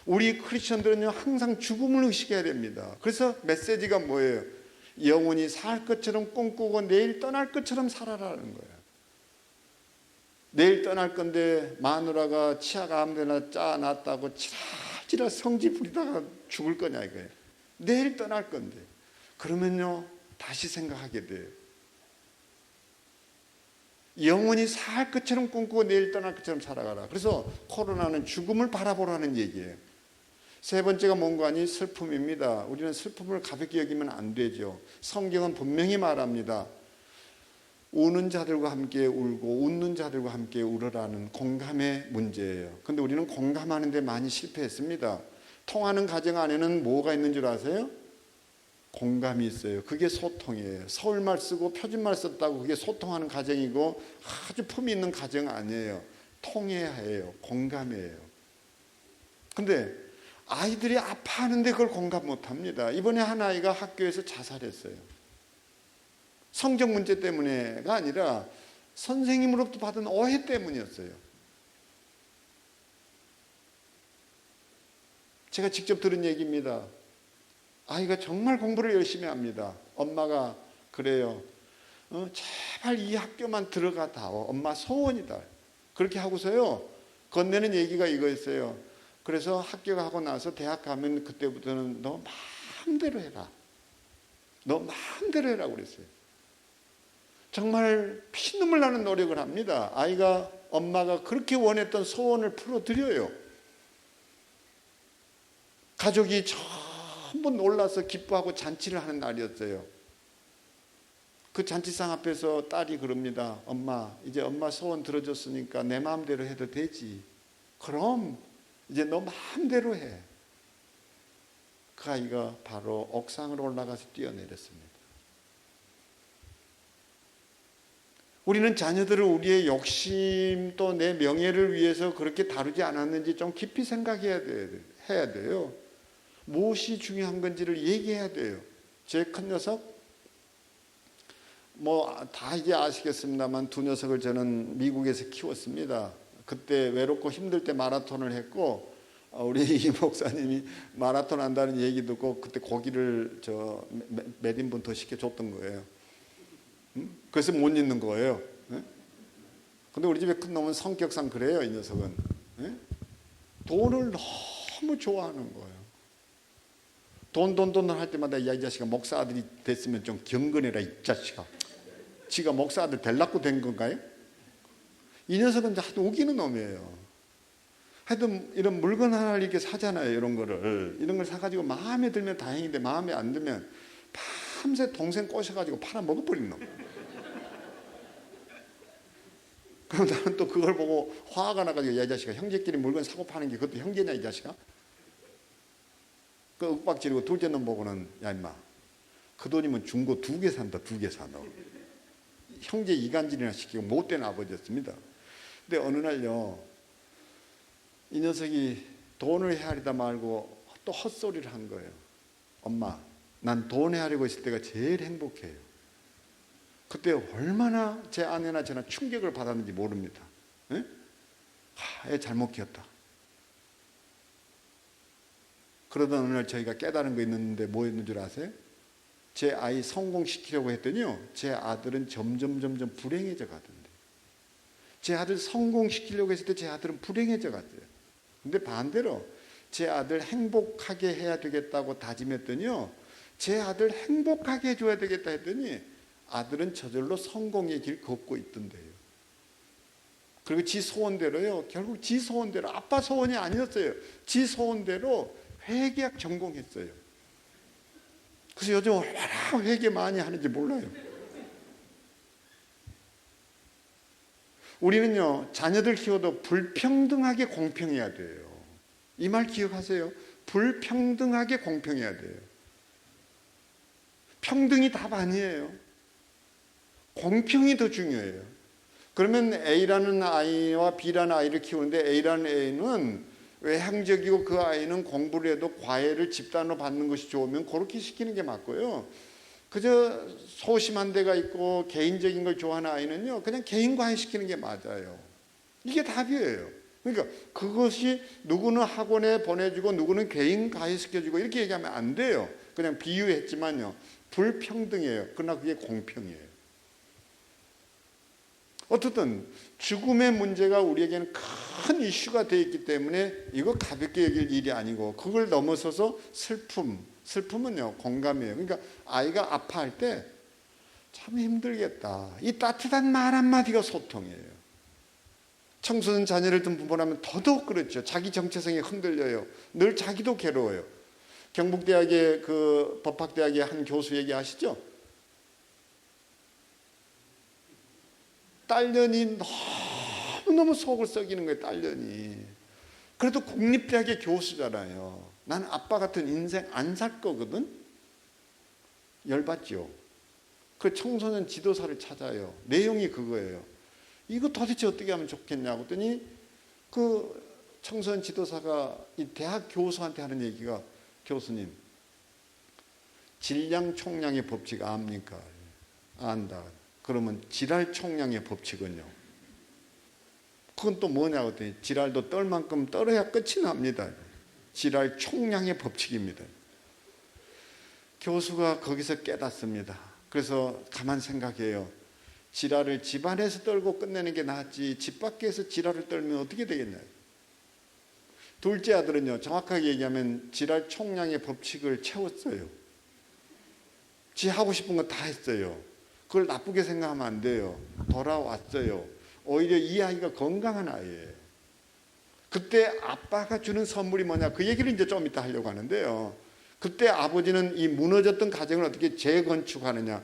우리 크리스천들은요, 항상 죽음을 의식해야 됩니다. 그래서 메시지가 뭐예요? 영원히 살 것처럼 꿈꾸고 내일 떠날 것처럼 살아라는 거예요. 내일 떠날 건데 마누라가 치아가 아무데나 짜놨다고 지랄지랄 성질 부리다가 죽을 거냐 이거예요. 내일 떠날 건데. 그러면요, 다시 생각하게 돼요. 영원히 살 것처럼 꿈꾸고 내일 떠날 것처럼 살아가라. 그래서 코로나는 죽음을 바라보라는 얘기예요. 세 번째가 뭔가 하니 슬픔입니다. 우리는 슬픔을 가볍게 여기면 안 되죠. 성경은 분명히 말합니다. 우는 자들과 함께 울고 웃는 자들과 함께 울으라는 공감의 문제예요. 근데 우리는 공감하는 데 많이 실패했습니다. 통하는 가정 안에는 뭐가 있는 줄 아세요? 공감이 있어요. 그게 소통이에요. 서울말 쓰고 표준말 썼다고 그게 소통하는 가정이고 아주 품이 있는 가정 아니에요. 통해야 해요. 공감이에요. 근데 아이들이 아파하는데 그걸 공감 못합니다. 이번에 한 아이가 학교에서 자살했어요. 성적 문제 때문에가 아니라 선생님으로부터 받은 오해 때문이었어요. 제가 직접 들은 얘기입니다. 아이가 정말 공부를 열심히 합니다. 엄마가 그래요. 제발 이 학교만 들어가다오. 엄마 소원이다. 그렇게 하고서요, 건네는 얘기가 이거였어요. 그래서 학교 가고 나서 대학 가면 그때부터는 너 마음대로 해라. 너 마음대로 해라고 그랬어요. 정말 피눈물 나는 노력을 합니다. 아이가 엄마가 그렇게 원했던 소원을 풀어드려요. 가족이 전부 놀라서 기뻐하고 잔치를 하는 날이었어요. 그 잔치상 앞에서 딸이 그럽니다. 엄마, 이제 엄마 소원 들어줬으니까 내 마음대로 해도 되지. 그럼 이제 너 마음대로 해. 그 아이가 바로 옥상으로 올라가서 뛰어내렸습니다. 우리는 자녀들을 우리의 욕심 또 내 명예를 위해서 그렇게 다루지 않았는지 좀 깊이 생각해야 돼요. 무엇이 중요한 건지를 얘기해야 돼요. 제 큰 녀석, 다 이제 아시겠습니다만 두 녀석을 저는 미국에서 키웠습니다. 그때 외롭고 힘들 때 마라톤을 했고, 우리 이 목사님이 마라톤 한다는 얘기 듣고 그때 고기를 몇 인분 더 시켜줬던 거예요. 그래서 못 잊는 거예요. 근데 우리 집에 큰 놈은 성격상 그래요. 이 녀석은 돈을 너무 좋아하는 거예요. 돈 할 때마다 야, 이 자식아, 목사 아들이 됐으면 좀 경건해라 이 자식아. 지가 목사 아들 될라고 된 건가요? 이 녀석은 하도 우기는 놈이에요. 하여튼 이런 물건 하나를 이렇게 사잖아요. 이런 걸 사가지고 마음에 들면 다행인데 마음에 안 들면 밤새 동생 꼬셔가지고 팔아 먹어버리는 놈. 그럼 나는 또 그걸 보고 화가 나가지고 야, 이 자식아, 형제끼리 물건 사고 파는 게 그것도 형제냐 이 자식아? 그 윽박지르고 둘째 놈 보고는 야 임마, 그 돈이면 중고 2개 산다. 2개 사 너. 형제 이간질이나 시키고 못된 아버지였습니다. 근데 어느 날요, 이 녀석이 돈을 헤아리다 말고 또 헛소리를 한 거예요. 엄마, 난 돈 헤아리고 있을 때가 제일 행복해요. 그때 얼마나 제 아내나 저나 충격을 받았는지 모릅니다. 예? 애 잘못 키웠다. 그러던 어느 날 저희가 깨달은 거 있는데 뭐였는 줄 아세요? 제 아이 성공시키려고 했더니요, 제 아들은 점점 불행해져 가던데. 제 아들 성공시키려고 했을 때 제 아들은 불행해져 갔어요. 근데 반대로 제 아들 행복하게 해야 되겠다고 다짐했더니요, 제 아들 행복하게 해줘야 되겠다 했더니 아들은 저절로 성공의 길 걷고 있던데요. 그리고 지 소원대로요, 결국 지 소원대로, 아빠 소원이 아니었어요. 지 소원대로 회계학 전공했어요. 그래서 요즘 얼마나 회계 많이 하는지 몰라요. 우리는요, 자녀들 키워도 불평등하게 공평해야 돼요. 이 말 기억하세요. 불평등하게 공평해야 돼요. 평등이 답 아니에요. 공평이 더 중요해요. 그러면 A라는 아이와 B라는 아이를 키우는데 A라는 애는 외향적이고 그 아이는 공부를 해도 과외를 집단으로 받는 것이 좋으면 그렇게 시키는 게 맞고요. 그저 소심한 데가 있고 개인적인 걸 좋아하는 아이는요, 그냥 개인 과외 시키는 게 맞아요. 이게 답이에요. 그러니까 그것이 누구는 학원에 보내주고 누구는 개인 과외 시켜주고 이렇게 얘기하면 안 돼요. 그냥 비유했지만요, 불평등해요. 그러나 그게 공평해요. 어쨌든 죽음의 문제가 우리에게는 큰 이슈가 되어 있기 때문에 이거 가볍게 여길 일이 아니고, 그걸 넘어서서 슬픔은요 공감이에요. 그러니까 아이가 아파할 때 참 힘들겠다, 이 따뜻한 말 한마디가 소통이에요. 청소년 자녀를 둔 부모라면 더더욱 그렇죠. 자기 정체성이 흔들려요. 늘 자기도 괴로워요. 경북대학의 그 법학대학의 한 교수 얘기하시죠? 딸년이 너무너무 속을 썩이는 거예요. 딸년이. 그래도 국립대학의 교수잖아요. 난 아빠 같은 인생 안 살 거거든. 열받죠. 그 청소년 지도사를 찾아요. 내용이 그거예요. 이거 도대체 어떻게 하면 좋겠냐고 했더니 그 청소년 지도사가 이 대학 교수한테 하는 얘기가, 교수님, 질량 총량의 법칙 압니까? 안다. 그러면 지랄 총량의 법칙은요? 그건 또 뭐냐고 했더니 지랄도 떨 만큼 떨어야 끝이 납니다. 지랄 총량의 법칙입니다. 교수가 거기서 깨닫습니다. 그래서 가만 생각해요. 지랄을 집안에서 떨고 끝내는 게 낫지 집 밖에서 지랄을 떨면 어떻게 되겠나요? 둘째 아들은요, 정확하게 얘기하면 지랄 총량의 법칙을 채웠어요. 지 하고 싶은 거 다 했어요. 그걸 나쁘게 생각하면 안 돼요. 돌아왔어요. 오히려 이 아이가 건강한 아이예요. 그때 아빠가 주는 선물이 뭐냐, 그 얘기를 이제 좀 이따 하려고 하는데요. 그때 아버지는 이 무너졌던 가정을 어떻게 재건축하느냐,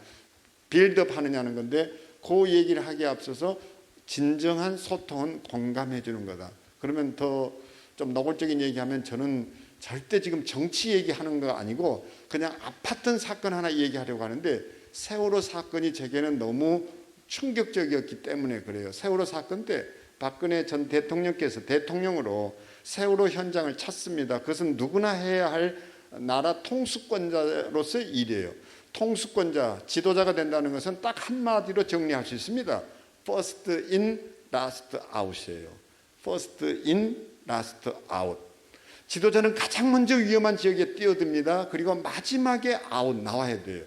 빌드업 하느냐는 건데, 그 얘기를 하기에 앞서서 진정한 소통은 공감해 주는 거다. 그러면 더 좀 노골적인 얘기하면, 저는 절대 지금 정치 얘기하는 거 아니고 그냥 아팠던 사건 하나 얘기하려고 하는데, 세월호 사건이 제게는 너무 충격적이었기 때문에 그래요. 세월호 사건 때 박근혜 전 대통령께서 대통령으로 세월호 현장을 찾습니다. 그것은 누구나 해야 할 나라 통수권자로서의 일이에요. 통수권자, 지도자가 된다는 것은 딱 한마디로 정리할 수 있습니다. First in, last out이에요. First in, last out. 지도자는 가장 먼저 위험한 지역에 뛰어듭니다. 그리고 마지막에 아웃 나와야 돼요.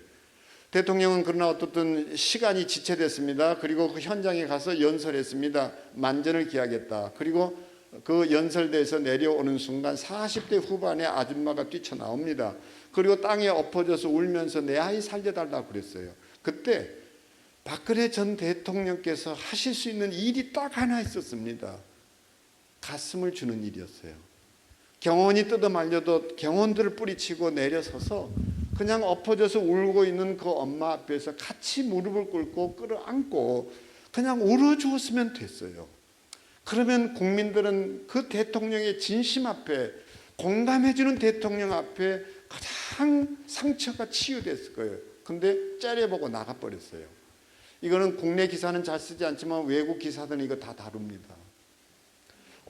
대통령은 그러나 어떻든 시간이 지체됐습니다. 그리고 그 현장에 가서 연설했습니다. 만전을 기하겠다. 그리고 그 연설대에서 내려오는 순간 40대 후반의 아줌마가 뛰쳐나옵니다. 그리고 땅에 엎어져서 울면서 내 아이 살려달라고 그랬어요. 그때 박근혜 전 대통령께서 하실 수 있는 일이 딱 하나 있었습니다. 가슴을 주는 일이었어요. 경원이 뜯어 말려도 경원들을 뿌리치고 내려서서 그냥 엎어져서 울고 있는 그 엄마 앞에서 같이 무릎을 꿇고 끌어안고 그냥 울어주었으면 됐어요. 그러면 국민들은 그 대통령의 진심 앞에, 공감해주는 대통령 앞에 가장 상처가 치유됐을 거예요. 근데 째려보고 나가버렸어요. 이거는 국내 기사는 잘 쓰지 않지만 외국 기사들은 이거 다 다룹니다.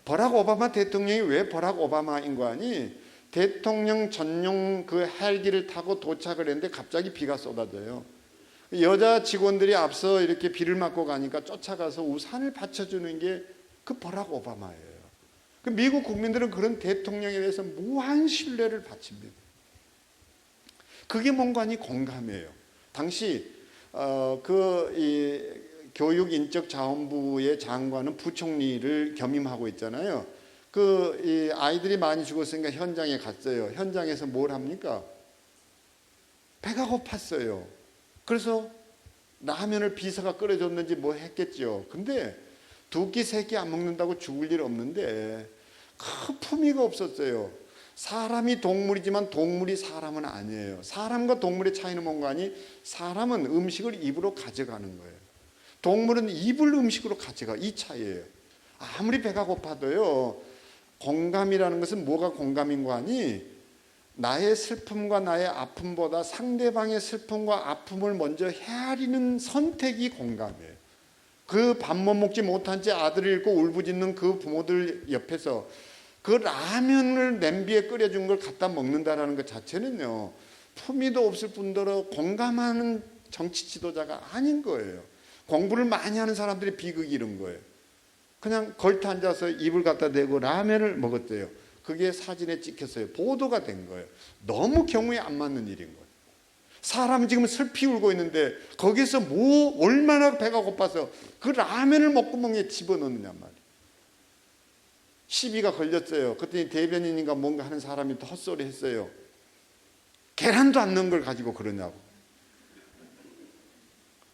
버락 오바마 대통령이 왜 버락 오바마인 거 아니? 대통령 전용 그 헬기를 타고 도착을 했는데 갑자기 비가 쏟아져요. 여자 직원들이 앞서 이렇게 비를 맞고 가니까 쫓아가서 우산을 받쳐주는 게 그 버락 오바마예요. 그 미국 국민들은 그런 대통령에 대해서 무한 신뢰를 바칩니다. 그게 뭔가니 공감이에요. 당시 교육인적자원부의 장관은 부총리를 겸임하고 있잖아요. 이 아이들이 많이 죽었으니까 현장에 갔어요. 현장에서 뭘 합니까? 배가 고팠어요. 그래서 라면을 비서가 끓여줬는지 뭐 했겠죠. 근데 두 끼 세 끼 안 먹는다고 죽을 일 없는데 그 품위가 없었어요. 사람이 동물이지만 동물이 사람은 아니에요. 사람과 동물의 차이는 뭔가 하니 사람은 음식을 입으로 가져가는 거예요. 동물은 입을 음식으로 가져가. 이 차이예요. 아무리 배가 고파도요, 공감이라는 것은 뭐가 공감인 거 아니? 나의 슬픔과 나의 아픔보다 상대방의 슬픔과 아픔을 먼저 헤아리는 선택이 공감이에요. 그 밥 못 먹지 못한 채 아들을 잃고 울부짖는 그 부모들 옆에서 그 라면을 냄비에 끓여준 걸 갖다 먹는다라는 것 자체는요, 품위도 없을 뿐더러 공감하는 정치 지도자가 아닌 거예요. 공부를 많이 하는 사람들이 비극이 이런 거예요. 그냥 걸터 앉아서 입을 갖다 대고 라면을 먹었대요. 그게 사진에 찍혔어요. 보도가 된 거예요. 너무 경우에 안 맞는 일인 거예요. 사람은 지금 슬피 울고 있는데 거기서 뭐 얼마나 배가 고파서 그 라면을 먹고 먹에 집어넣느냐 말이에요. 시비가 걸렸어요. 그랬더니 대변인인가 뭔가 하는 사람이 또 헛소리 했어요. 계란도 안 넣은 걸 가지고 그러냐고.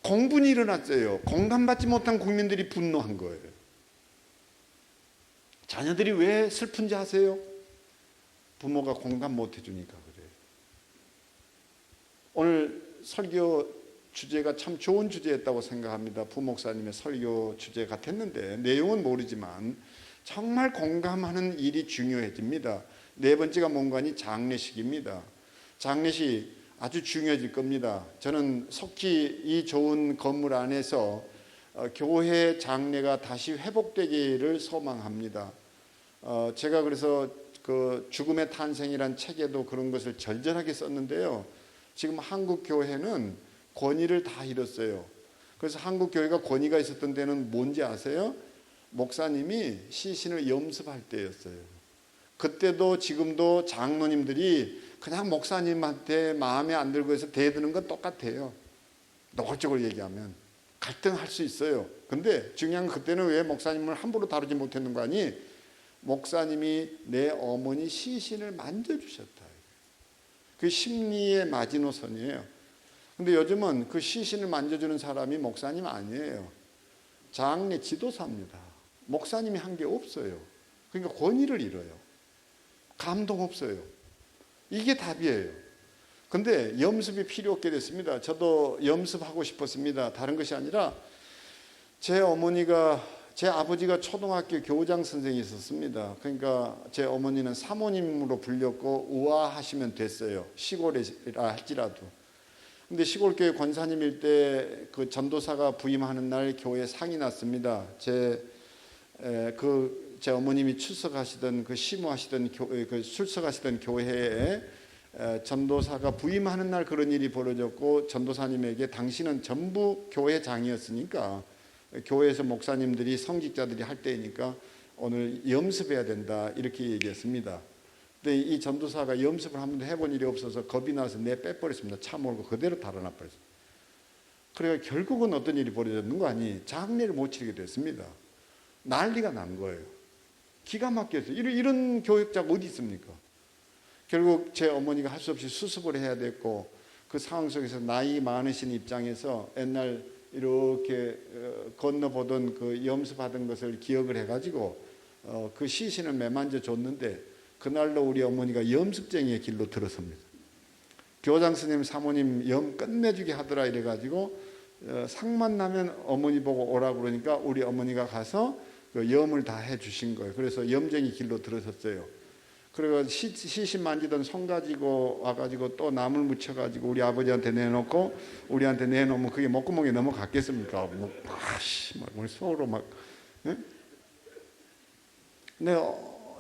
공분이 일어났어요. 공감받지 못한 국민들이 분노한 거예요. 자녀들이 왜 슬픈지 아세요? 부모가 공감 못 해주니까 그래요. 오늘 설교 주제가 참 좋은 주제였다고 생각합니다. 부목사님의 설교 주제 같았는데 내용은 모르지만 정말 공감하는 일이 중요해집니다. 네 번째가 뭔가니 장례식입니다. 장례식 아주 중요해질 겁니다. 저는 속히 이 좋은 건물 안에서 교회 장례가 다시 회복되기를 소망합니다. 제가 그래서 그 죽음의 탄생이란 책에도 그런 것을 절절하게 썼는데요. 지금 한국 교회는 권위를 다 잃었어요. 그래서 한국 교회가 권위가 있었던 데는 뭔지 아세요? 목사님이 시신을 염습할 때였어요. 그때도 지금도 장로님들이 그냥 목사님한테 마음에 안 들고 해서 대드는 건 똑같아요. 노골적으로 얘기하면 갈등할 수 있어요. 근데 중요한 건 그때는 왜 목사님을 함부로 다루지 못했는 거 아니? 목사님이 내 어머니 시신을 만져주셨다. 그 심리의 마지노선이에요. 근데 요즘은 그 시신을 만져주는 사람이 목사님 아니에요. 장례 지도사입니다. 목사님이 한 게 없어요. 그러니까 권위를 잃어요. 감동 없어요. 이게 답이에요. 근데 염습이 필요 없게 됐습니다. 저도 염습하고 싶었습니다. 다른 것이 아니라 제 아버지가 초등학교 교장 선생이 있었습니다. 그러니까 제 어머니는 사모님으로 불렸고 우아하시면 됐어요. 시골이라 할지라도. 근데 시골교회 권사님일 때 그 전도사가 부임하는 날 교회에 상이 났습니다. 제 어머님이 출석하시던 출석하시던 교회에 전도사가 부임하는 날 그런 일이 벌어졌고, 전도사님에게 당신은 전부 교회장이었으니까 교회에서 목사님들이 성직자들이 할 때니까 오늘 염습해야 된다 이렇게 얘기했습니다. 근데 이 전도사가 염습을 한 번도 해본 일이 없어서 겁이 나서 빼버렸습니다. 차 몰고 그대로 달아나 버렸어요. 그래서 결국은 어떤 일이 벌어졌는 거 아니? 장례를 못 치르게 됐습니다. 난리가 난 거예요. 기가 막혔어요. 이런 교육자가 어디 있습니까? 결국 제 어머니가 할 수 없이 수습을 해야 됐고, 그 상황 속에서 나이 많으신 입장에서 옛날 이렇게 건너보던 그 염습하던 것을 기억을 해가지고 그 시신을 매만져 줬는데, 그날로 우리 어머니가 염습쟁이의 길로 들어섭니다. 교장 선생님 사모님 염 끝내주게 하더라 이래가지고 상만 나면 어머니 보고 오라고 그러니까 우리 어머니가 가서 그 염을 다 해주신 거예요. 그래서 염쟁이 길로 들어섰어요. 그리고 시신 만지던 손 가지고 와가지고 또 나물 묻혀가지고 우리 아버지한테 내놓고, 우리한테 내놓으면 그게 목구멍에 넘어갔겠습니까? 뭐 속으로 막. 예? 근데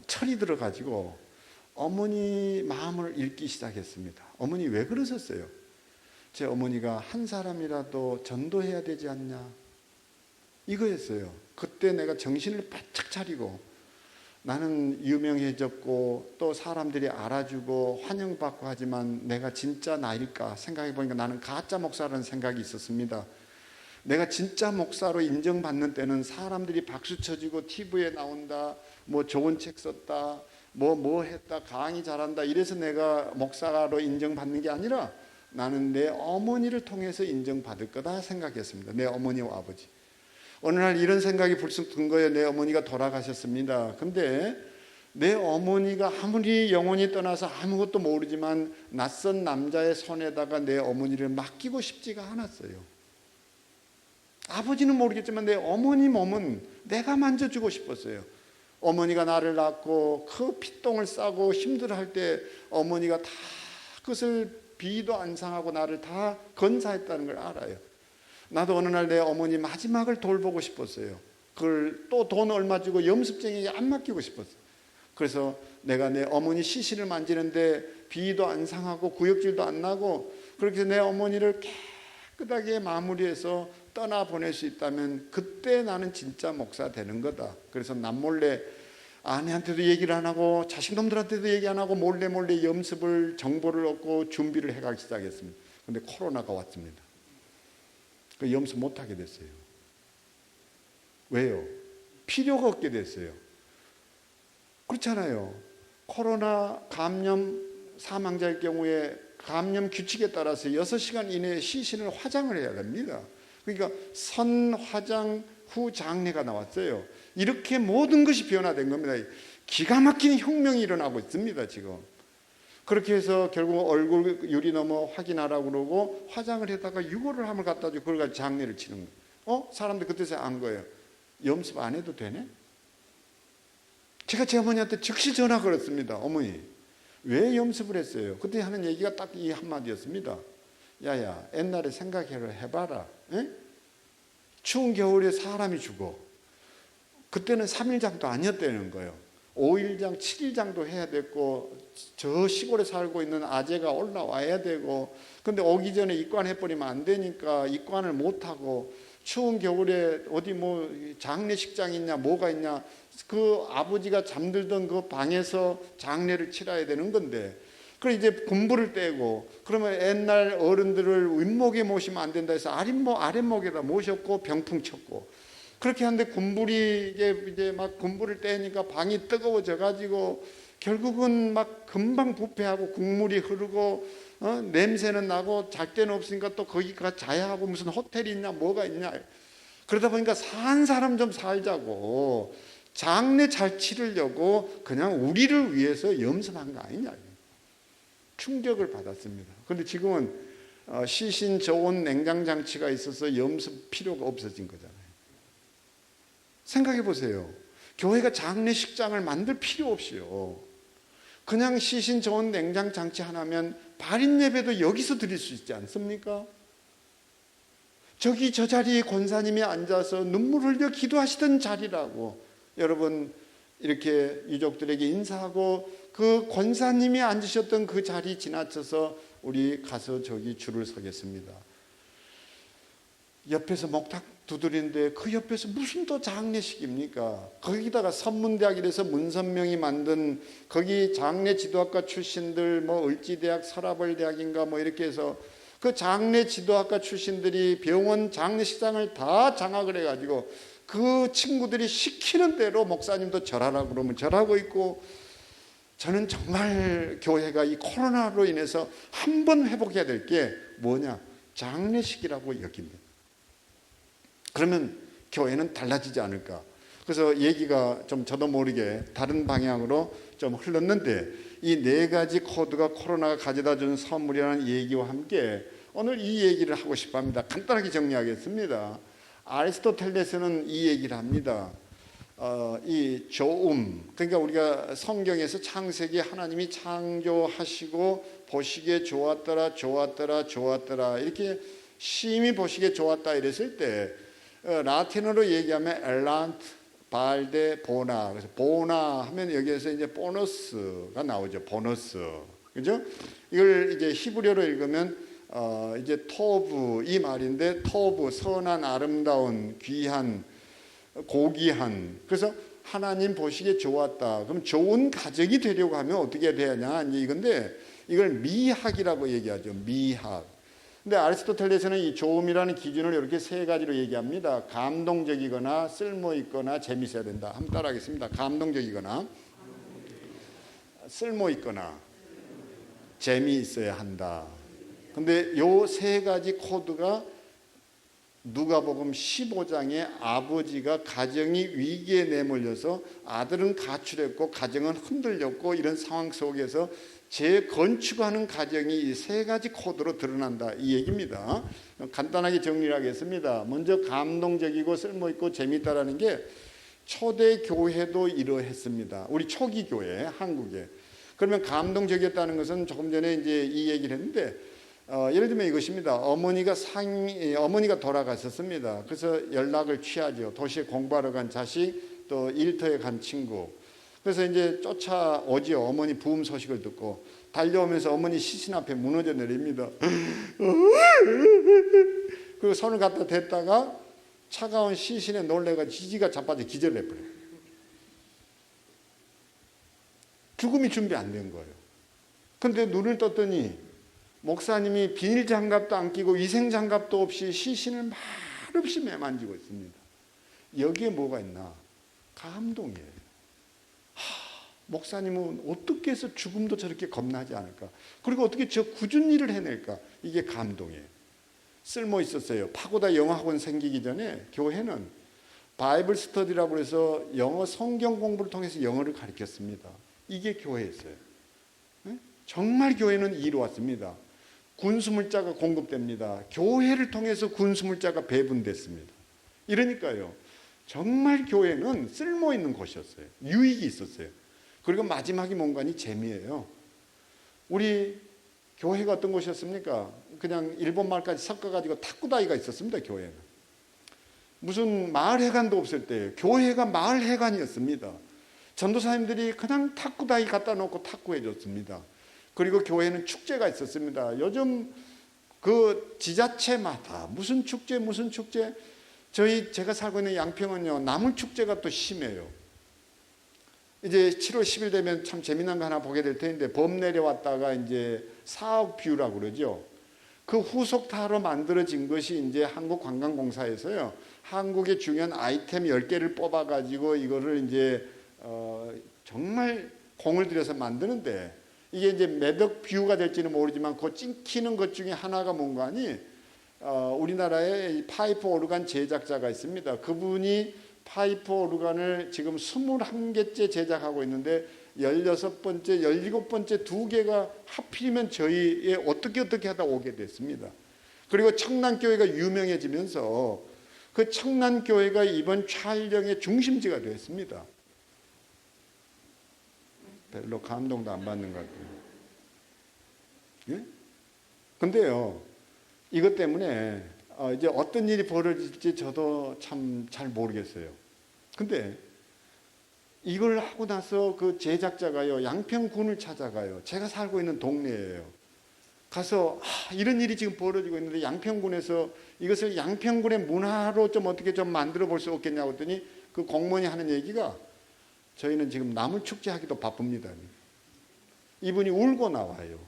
철이 들어가지고 어머니 마음을 읽기 시작했습니다. 어머니 왜 그러셨어요? 제 어머니가 한 사람이라도 전도해야 되지 않냐, 이거였어요. 그때 내가 정신을 바짝 차리고 나는 유명해졌고 또 사람들이 알아주고 환영받고 하지만 내가 진짜 나일까 생각해 보니까 나는 가짜 목사라는 생각이 있었습니다. 내가 진짜 목사로 인정받는 때는 사람들이 박수 쳐주고 TV에 나온다, 뭐 좋은 책 썼다, 뭐 했다, 강의 잘한다, 이래서 내가 목사로 인정받는 게 아니라 나는 내 어머니를 통해서 인정받을 거다 생각했습니다. 내 어머니와 아버지. 어느 날 이런 생각이 불쑥 든 거예요. 내 어머니가 돌아가셨습니다. 근데 내 어머니가 아무리 영혼이 떠나서 아무것도 모르지만 낯선 남자의 손에다가 내 어머니를 맡기고 싶지가 않았어요. 아버지는 모르겠지만 내 어머니 몸은 내가 만져주고 싶었어요. 어머니가 나를 낳고 그 피똥을 싸고 힘들어할 때 어머니가 다 그것을 비도 안 상하고 나를 다 건사했다는 걸 알아요. 나도 어느 날 내 어머니 마지막을 돌보고 싶었어요. 그걸 또 돈 얼마 주고 염습쟁이에게 안 맡기고 싶었어요. 그래서 내가 내 어머니 시신을 만지는데 비도 안 상하고 구역질도 안 나고 그렇게 해서 내 어머니를 깨끗하게 마무리해서 떠나보낼 수 있다면 그때 나는 진짜 목사 되는 거다. 그래서 남몰래 아내한테도 얘기를 안 하고 자식놈들한테도 얘기 안 하고 몰래 염습을 정보를 얻고 준비를 해가기 시작했습니다. 근데 코로나가 왔습니다. 그 염습 못하게 됐어요. 왜요? 필요가 없게 됐어요. 그렇잖아요. 코로나 감염 사망자일 경우에 감염 규칙에 따라서 6시간 이내에 시신을 화장을 해야 됩니다. 그러니까 선화장 후 장례가 나왔어요. 이렇게 모든 것이 변화된 겁니다. 기가 막힌 혁명이 일어나고 있습니다, 지금. 그렇게 해서 결국 얼굴 유리 넘어 확인하라고 그러고 화장을 했다가 유골을 함을 갖다 주고 그걸 가지고 장례를 치는 거예요. 사람들 그때서 안 거예요. 염습 안 해도 되네? 제가 제 어머니한테 즉시 전화 걸었습니다. 어머니, 왜 염습을 했어요? 그때 하는 얘기가 딱 이 한마디였습니다. 야야, 옛날에 생각해봐라. 에? 추운 겨울에 사람이 죽어. 그때는 3일장도 아니었다는 거예요. 5일장, 7일장도 해야 됐고 저 시골에 살고 있는 아재가 올라와야 되고 근데 오기 전에 입관해버리면 안 되니까 입관을 못하고 추운 겨울에 어디 뭐 장례식장 있냐 뭐가 있냐 그 아버지가 잠들던 그 방에서 장례를 치러야 되는 건데 그럼 이제 군부를 떼고 그러면 옛날 어른들을 윗목에 모시면 안 된다 해서 아랫목에다 모셨고 병풍 쳤고 그렇게 하는데 군불이 이제 막 군불을 떼니까 방이 뜨거워져 가지고 결국은 막 금방 부패하고 국물이 흐르고 냄새는 나고 잘 데는 없으니까 또 거기 가 자야 하고 무슨 호텔이 있냐 뭐가 있냐 그러다 보니까 산 사람 좀 살자고 장례 잘 치르려고 그냥 우리를 위해서 염습한 거 아니냐 충격을 받았습니다. 그런데 지금은 시신 저온 냉장 장치가 있어서 염습 필요가 없어진 거잖아요. 생각해 보세요. 교회가 장례식장을 만들 필요 없이요. 그냥 시신 저온 냉장 장치 하나면 발인 예배도 여기서 드릴 수 있지 않습니까? 저 자리에 권사님이 앉아서 눈물 흘려 기도하시던 자리라고 여러분 이렇게 유족들에게 인사하고 그 권사님이 앉으셨던 그 자리 지나쳐서 우리 가서 저기 줄을 서겠습니다. 옆에서 목탁 두드리는데 그 옆에서 무슨 또 장례식입니까? 거기다가 선문대학이라서 문선명이 만든 거기 장례 지도학과 출신들 뭐 을지대학 서라벌대학인가 뭐 이렇게 해서 그 장례 지도학과 출신들이 병원 장례식장을 다 장악을 해가지고 그 친구들이 시키는 대로 목사님도 절하라고 그러면 절하고 있고 저는 정말 교회가 이 코로나로 인해서 한 번 회복해야 될 게 뭐냐? 장례식이라고 여깁니다. 그러면 교회는 달라지지 않을까. 그래서 얘기가 좀 저도 모르게 다른 방향으로 좀 흘렀는데 이 네 가지 코드가 코로나가 가져다 준 선물이라는 얘기와 함께 오늘 이 얘기를 하고 싶어 합니다. 간단하게 정리하겠습니다. 아리스토텔레스는 이 얘기를 합니다. 이 조음, 그러니까 우리가 성경에서 창세기 하나님이 창조하시고 보시기에 좋았더라 좋았더라 좋았더라 이렇게 심히 보시기에 좋았다 이랬을 때 라틴어로 얘기하면 엘란트 발데 보나 그래서 보나 하면 여기에서 이제 보너스가 나오죠. 보너스 그죠? 이걸 이제 히브리어로 읽으면 이제 토부 이 말인데, 토부 선한, 아름다운, 귀한, 고귀한. 그래서 하나님 보시기에 좋았다. 그럼 좋은 가정이 되려고 하면 어떻게 돼야 하냐 이건데, 이걸 미학이라고 얘기하죠. 미학. 근데 아리스토텔레스는 이 좋음이라는 기준을 이렇게 세 가지로 얘기합니다. 감동적이거나 쓸모있거나 재미있어야 된다. 한번 따라하겠습니다. 감동적이거나 쓸모있거나 재미있어야 한다. 근데 요 세 가지 코드가 누가복음 15장에 아버지가 가정이 위기에 내몰려서 아들은 가출했고 가정은 흔들렸고 이런 상황 속에서 재건축하는 가정이 이 세 가지 코드로 드러난다, 이 얘기입니다. 간단하게 정리를 하겠습니다. 먼저 감동적이고 쓸모있고 재미있다라는 게 초대 교회도 이러했습니다. 우리 초기 교회 한국에. 그러면 감동적이었다는 것은 조금 전에 이제 이 얘기를 했는데, 예를 들면 이것입니다. 어머니가 돌아가셨습니다. 그래서 연락을 취하죠. 도시에 공부하러 간 자식, 또 일터에 간 친구. 그래서 이제 쫓아오지요. 어머니 부음 소식을 듣고 달려오면서 어머니 시신 앞에 무너져 내립니다. 그리고 손을 갖다 댔다가 차가운 시신에 놀래가 지지가 자빠져 기절해버려요. 죽음이 준비 안 된 거예요. 근데 눈을 떴더니 목사님이 비닐 장갑도 안 끼고 위생 장갑도 없이 시신을 말없이 매만지고 있습니다. 여기에 뭐가 있나? 감동이에요. 목사님은 어떻게 해서 죽음도 저렇게 겁나지 않을까? 그리고 어떻게 저 굳은 일을 해낼까? 이게 감동이에요. 쓸모 있었어요. 파고다 영어학원 생기기 전에 교회는 바이블 스터디라고 해서 영어 성경 공부를 통해서 영어를 가르쳤습니다. 이게 교회였어요. 정말 교회는 이루었습니다. 군수물자가 공급됩니다. 교회를 통해서 군수물자가 배분됐습니다. 이러니까요, 정말 교회는 쓸모있는 곳이었어요. 유익이 있었어요. 그리고 마지막이 뭔가니 재미예요. 우리 교회가 어떤 곳이었습니까? 그냥 일본 말까지 섞어가지고 탁구다이가 있었습니다. 교회는 무슨 마을회관도 없을 때 교회가 마을회관이었습니다. 전도사님들이 그냥 탁구다이 갖다 놓고 탁구해 줬습니다. 그리고 교회는 축제가 있었습니다. 요즘 그 지자체마다 무슨 축제 제가 살고 있는 양평은요, 나물 축제가 또 심해요. 이제 7월 10일 되면 참 재미난 거 하나 보게 될 텐데, 범 내려왔다가 이제 사업뷰라고 그러죠. 그 후속타로 만들어진 것이 이제 한국관광공사에서요, 한국의 중요한 아이템 10개를 뽑아가지고 이거를 이제 정말 공을 들여서 만드는데, 이게 이제 매덕 뷰가 될지는 모르지만 그 찍히는 것 중에 하나가 뭔가 하니, 우리나라에 파이프 오르간 제작자가 있습니다. 그분이 파이프 오르간을 지금 21개째 제작하고 있는데 16번째, 17번째 2개가 하필이면 저희에 어떻게 하다 오게 됐습니다. 그리고 청란교회가 유명해지면서 그 청란교회가 이번 촬영의 중심지가 됐습니다. 별로 감동도 안 받는 것 같아요. 예? 근데요, 이것 때문에 이제 어떤 일이 벌어질지 저도 참 잘 모르겠어요. 근데 이걸 하고 나서 그 제작자가요, 양평군을 찾아가요. 제가 살고 있는 동네예요. 가서 이런 일이 지금 벌어지고 있는데 양평군에서 이것을 양평군의 문화로 좀 어떻게 좀 만들어 볼 수 없겠냐고 했더니 그 공무원이 하는 얘기가, 저희는 지금 나물 축제하기도 바쁩니다. 이분이 울고 나와요.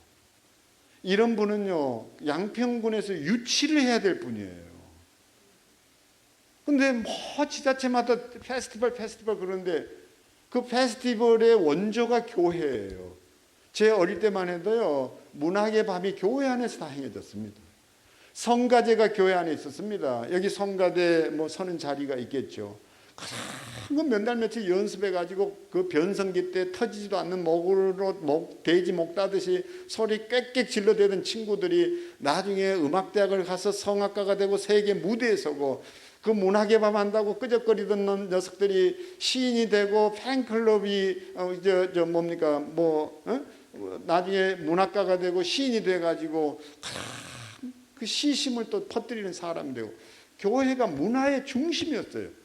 이런 분은요, 양평군에서 유치를 해야 될 분이에요. 근데 뭐 지자체마다 페스티벌 그러는데 그 페스티벌의 원조가 교회예요. 제 어릴 때만 해도요, 문학의 밤이 교회 안에서 다 행해졌습니다. 성가대가 교회 안에 있었습니다. 여기 성가대 뭐 서는 자리가 있겠죠. 몇 달 며칠 연습해가지고 그 변성기 때 터지지도 않는 목으로 돼지 목 따듯이 소리 꽥꽥 질러대던 친구들이 나중에 음악대학을 가서 성악가가 되고 세계 무대에 서고, 그 문학의 밤 한다고 끄적거리던 녀석들이 시인이 되고 팬클럽이 나중에 문학가가 되고 시인이 돼가지고 그 시심을 또 퍼뜨리는 사람이 되고, 교회가 문화의 중심이었어요.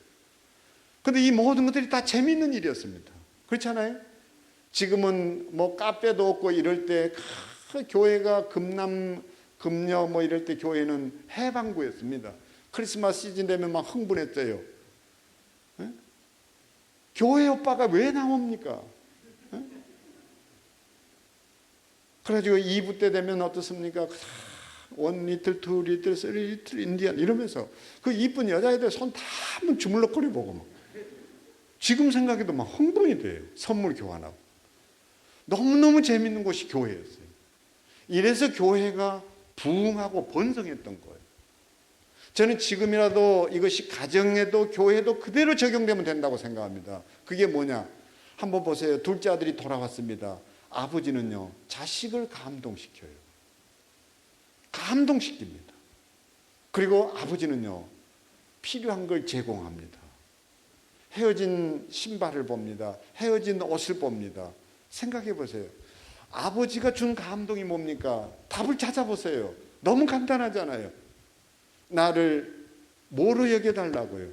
근데 이 모든 것들이 다 재미있는 일이었습니다. 그렇잖아요? 지금은 뭐 카페도 없고 이럴 때 교회가 금남 금요 뭐 이럴 때 교회는 해방구였습니다. 크리스마스 시즌 되면 막 흥분했어요. 에? 교회 오빠가 왜 나옵니까? 에? 그래가지고 2부 때 되면 어떻습니까? 1리틀, 2리틀, 3리틀 인디언 이러면서 그 이쁜 여자애들 손 다 한번 주물럭거려 보고 막. 지금 생각해도 막 흥분이 돼요. 선물 교환하고. 너무너무 재밌는 곳이 교회였어요. 이래서 교회가 부흥하고 번성했던 거예요. 저는 지금이라도 이것이 가정에도 교회도 그대로 적용되면 된다고 생각합니다. 그게 뭐냐? 한번 보세요. 둘째 아들이 돌아왔습니다. 아버지는요, 자식을 감동시켜요. 감동시킵니다. 그리고 아버지는요, 필요한 걸 제공합니다. 헤어진 신발을 봅니다. 헤어진 옷을 봅니다. 생각해 보세요. 아버지가 준 감동이 뭡니까? 답을 찾아보세요. 너무 간단하잖아요. 나를 뭐로 여겨달라고요?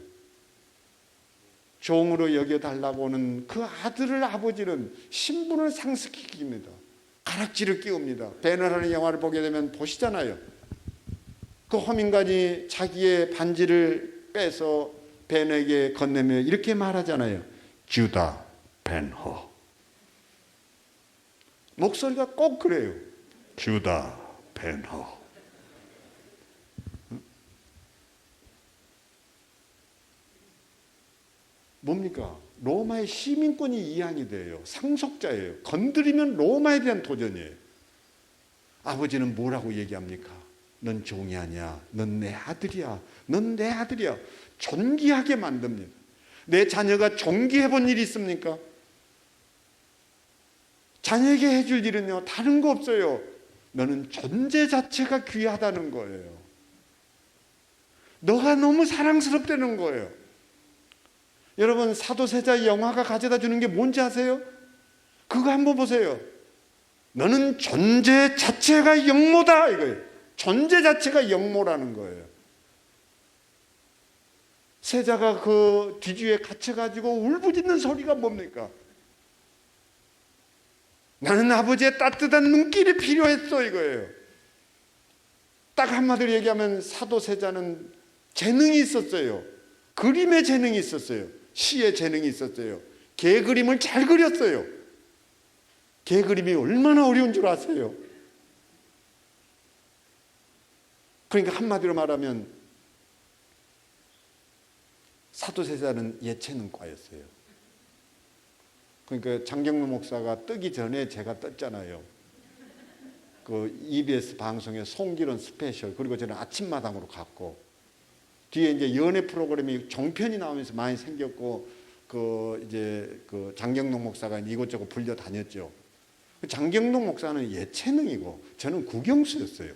종으로 여겨달라고는 그 아들을 아버지는 신분을 상승시킵니다. 가락지를 끼웁니다. 배너라는 영화를 보게 되면 보시잖아요. 그 허민관이 자기의 반지를 빼서 벤에게 건네며 이렇게 말하잖아요. 주다 벤허. 목소리가 꼭 그래요. 주다 벤허. 뭡니까? 로마의 시민권이 이양이 돼요. 상속자예요. 건드리면 로마에 대한 도전이에요. 아버지는 뭐라고 얘기합니까? 넌 종이 아니야. 넌 내 아들이야. 넌 내 아들이야. 존귀하게 만듭니다. 내 자녀가 존귀해 본 일이 있습니까? 자녀에게 해줄 일은요, 다른 거 없어요. 너는 존재 자체가 귀하다는 거예요. 너가 너무 사랑스럽다는 거예요. 여러분, 사도세자 영화가 가져다 주는 게 뭔지 아세요? 그거 한번 보세요. 너는 존재 자체가 영모다 이거예요. 존재 자체가 영모라는 거예요. 세자가 그 뒤주에 갇혀가지고 울부짖는 소리가 뭡니까? 나는 아버지의 따뜻한 눈길이 필요했어 이거예요. 딱 한마디로 얘기하면 사도세자는 재능이 있었어요. 그림의 재능이 있었어요. 시의 재능이 있었어요. 개 그림을 잘 그렸어요. 개 그림이 얼마나 어려운 줄 아세요? 그러니까 한마디로 말하면 사도세자는 예체능과였어요. 그러니까 장경로 목사가 뜨기 전에 제가 떴잖아요. 그 EBS 방송에 송기론 스페셜, 그리고 저는 아침마당으로 갔고, 뒤에 이제 연애 프로그램이 종편이 나오면서 많이 생겼고, 그 장경록 목사가 이곳저곳 불려 다녔죠. 장경록 목사는 예체능이고 저는 국영수였어요.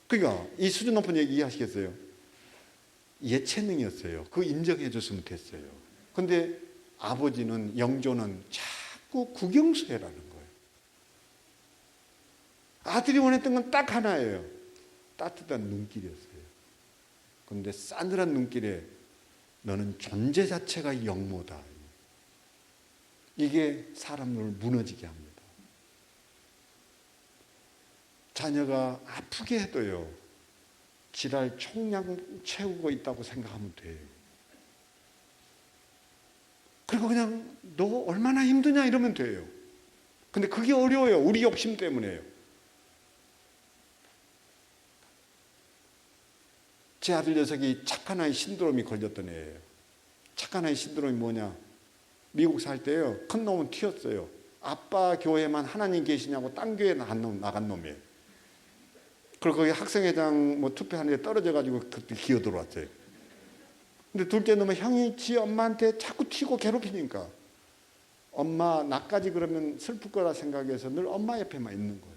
그러니까 이 수준 높은 얘기 이해하시겠어요? 예체능이었어요. 그거 인정해 줬으면 됐어요. 근데 아버지는, 영조는 자꾸 국영수해라는 거예요. 아들이 원했던 건 딱 하나예요. 따뜻한 눈길이었어요. 그런데 싸늘한 눈길에 너는 존재 자체가 영모다. 이게 사람을 무너지게 합니다. 자녀가 아프게 해도요, 지랄 총량 채우고 있다고 생각하면 돼요. 그리고 그냥 너 얼마나 힘드냐 이러면 돼요. 근데 그게 어려워요. 우리 욕심 때문에요. 제 아들 녀석이 착한 아이 신드롬이 걸렸던 애예요. 착한 아이 신드롬이 뭐냐? 미국 살 때요, 큰 놈은 튀었어요. 아빠 교회만 하나님 계시냐고 딴 교회 나간 놈이에요. 그리고 거기 학생회장 뭐 투표하는데 떨어져가지고 그때 기어 들어왔어요. 근데 둘째 놈은 형이 지 엄마한테 자꾸 튀고 괴롭히니까 엄마 나까지 그러면 슬플 거라 생각해서 늘 엄마 옆에만 있는 거예요.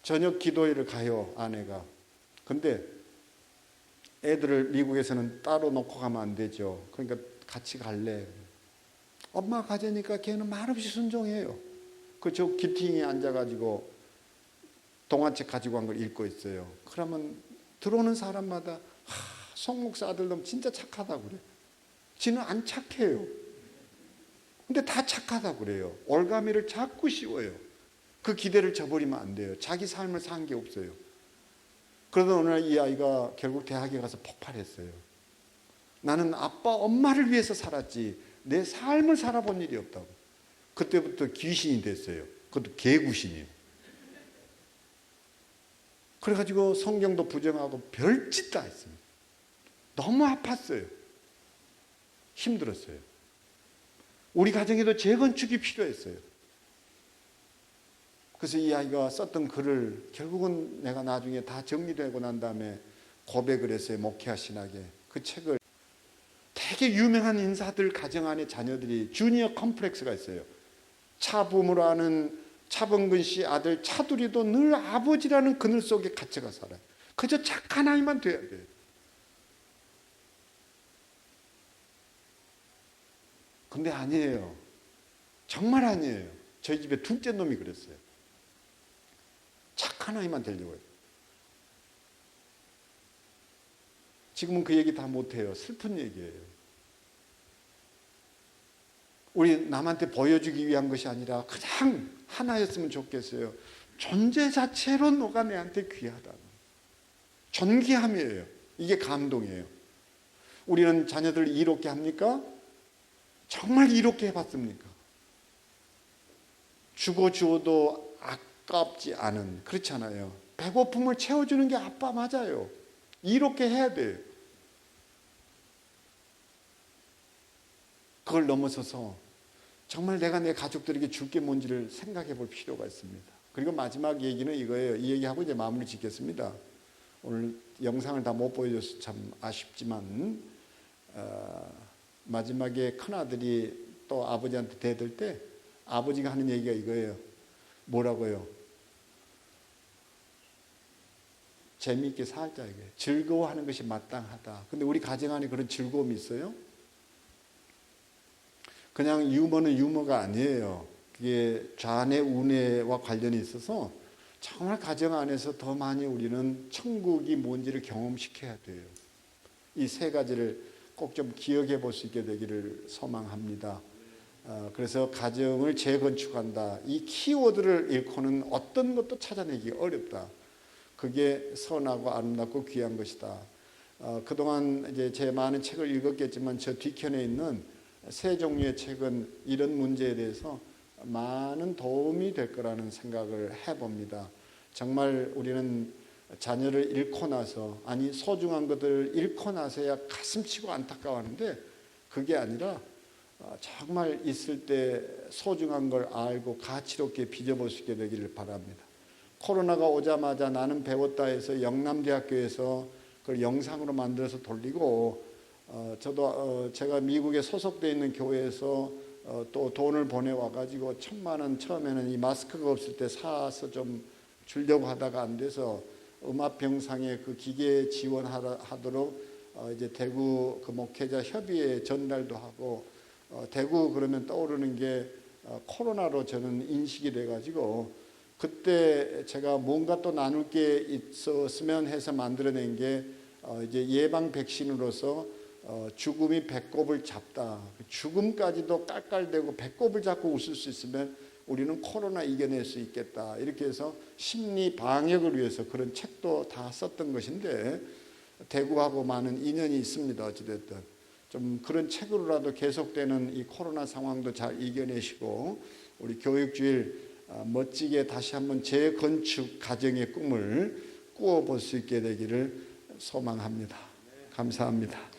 저녁 기도회를 가요, 아내가. 근데 애들을 미국에서는 따로 놓고 가면 안 되죠. 그러니까 같이 갈래. 엄마가 가자니까 걔는 말없이 순종해요. 저 기팅에 앉아가지고 동화책 가지고 간 걸 읽고 있어요. 그러면 들어오는 사람마다 송 목사 아들놈 진짜 착하다고 그래. 지는 안 착해요. 근데 다 착하다고 그래요. 올가미를 자꾸 씌워요. 그 기대를 저버리면 안 돼요. 자기 삶을 산 게 없어요. 그러다 어느 날 이 아이가 결국 대학에 가서 폭발했어요. 나는 아빠 엄마를 위해서 살았지 내 삶을 살아본 일이 없다고. 그때부터 귀신이 됐어요. 그것도 개귀신이에요. 그래가지고 성경도 부정하고 별짓 다 했습니다. 너무 아팠어요. 힘들었어요. 우리 가정에도 재건축이 필요했어요. 그래서 이 아이가 썼던 글을 결국은 내가 나중에 다 정리되고 난 다음에 고백을 했어요. 목회와 신학에. 그 책을 되게 유명한 인사들 가정 안에 자녀들이 주니어 컴플렉스가 있어요. 차부모로 하는 차범근 씨 아들 차두리도 늘 아버지라는 그늘 속에 갇혀가 살아요. 그저 착한 아이만 돼야 돼요. 근데 아니에요. 정말 아니에요. 저희 집에 둘째 놈이 그랬어요. 착한 아이만 되려고 해요. 지금은 그 얘기 다 못해요. 슬픈 얘기예요. 우리 남한테 보여주기 위한 것이 아니라 그냥 하나였으면 좋겠어요. 존재 자체로 너가 내한테 귀하다. 존귀함이에요. 이게 감동이에요. 우리는 자녀들을 이롭게 합니까? 정말 이롭게 해봤습니까? 주고 주어도 아깝지 않은, 그렇잖아요. 배고픔을 채워주는 게 아빠 맞아요. 이롭게 해야 돼요. 그걸 넘어서서 정말 내가 내 가족들에게 줄 게 뭔지를 생각해 볼 필요가 있습니다. 그리고 마지막 얘기는 이거예요. 이 얘기하고 이제 마무리 짓겠습니다. 오늘 영상을 다 못 보여줘서 참 아쉽지만 마지막에 큰아들이 또 아버지한테 대들 때 아버지가 하는 얘기가 이거예요. 뭐라고요? 재미있게 살자 이거예요. 즐거워하는 것이 마땅하다. 근데 우리 가정 안에 그런 즐거움이 있어요? 그냥 유머는 유머가 아니에요. 그게 좌뇌 우뇌와 관련이 있어서 정말 가정 안에서 더 많이 우리는 천국이 뭔지를 경험시켜야 돼요. 이 세 가지를 꼭 좀 기억해 볼 수 있게 되기를 소망합니다. 그래서 가정을 재건축한다. 이 키워드를 잃고는 어떤 것도 찾아내기 어렵다. 그게 선하고 아름답고 귀한 것이다. 그동안 이제 제 많은 책을 읽었겠지만 저 뒤편에 있는 세 종류의 책은 이런 문제에 대해서 많은 도움이 될 거라는 생각을 해봅니다. 정말 우리는 자녀를 잃고 나서, 아니 소중한 것들을 잃고 나서야 가슴치고 안타까워하는데 그게 아니라 정말 있을 때 소중한 걸 알고 가치롭게 빚어볼 수 있게 되기를 바랍니다. 코로나가 오자마자 나는 배웠다 해서 영남대학교에서 그걸 영상으로 만들어서 돌리고 저도 제가 미국에 소속되어 있는 교회에서 또 돈을 보내와가지고 1,000만 원 처음에는 이 마스크가 없을 때 사서 좀 주려고 하다가 안 돼서 음압병상에 그 기계 지원하도록 이제 대구 그 목회자 협의회 전달도 하고 대구 그러면 떠오르는 게 코로나로 저는 인식이 돼가지고 그때 제가 뭔가 또 나눌 게 있었으면 해서 만들어낸 게 이제 예방 백신으로서 죽음이 배꼽을 잡다. 죽음까지도 깔깔대고 배꼽을 잡고 웃을 수 있으면 우리는 코로나 이겨낼 수 있겠다. 이렇게 해서 심리 방역을 위해서 그런 책도 다 썼던 것인데 대구하고 많은 인연이 있습니다. 어찌됐든 좀 그런 책으로라도 계속되는 이 코로나 상황도 잘 이겨내시고 우리 교육주일 멋지게 다시 한번 재건축 가정의 꿈을 꾸어볼 수 있게 되기를 소망합니다. 감사합니다.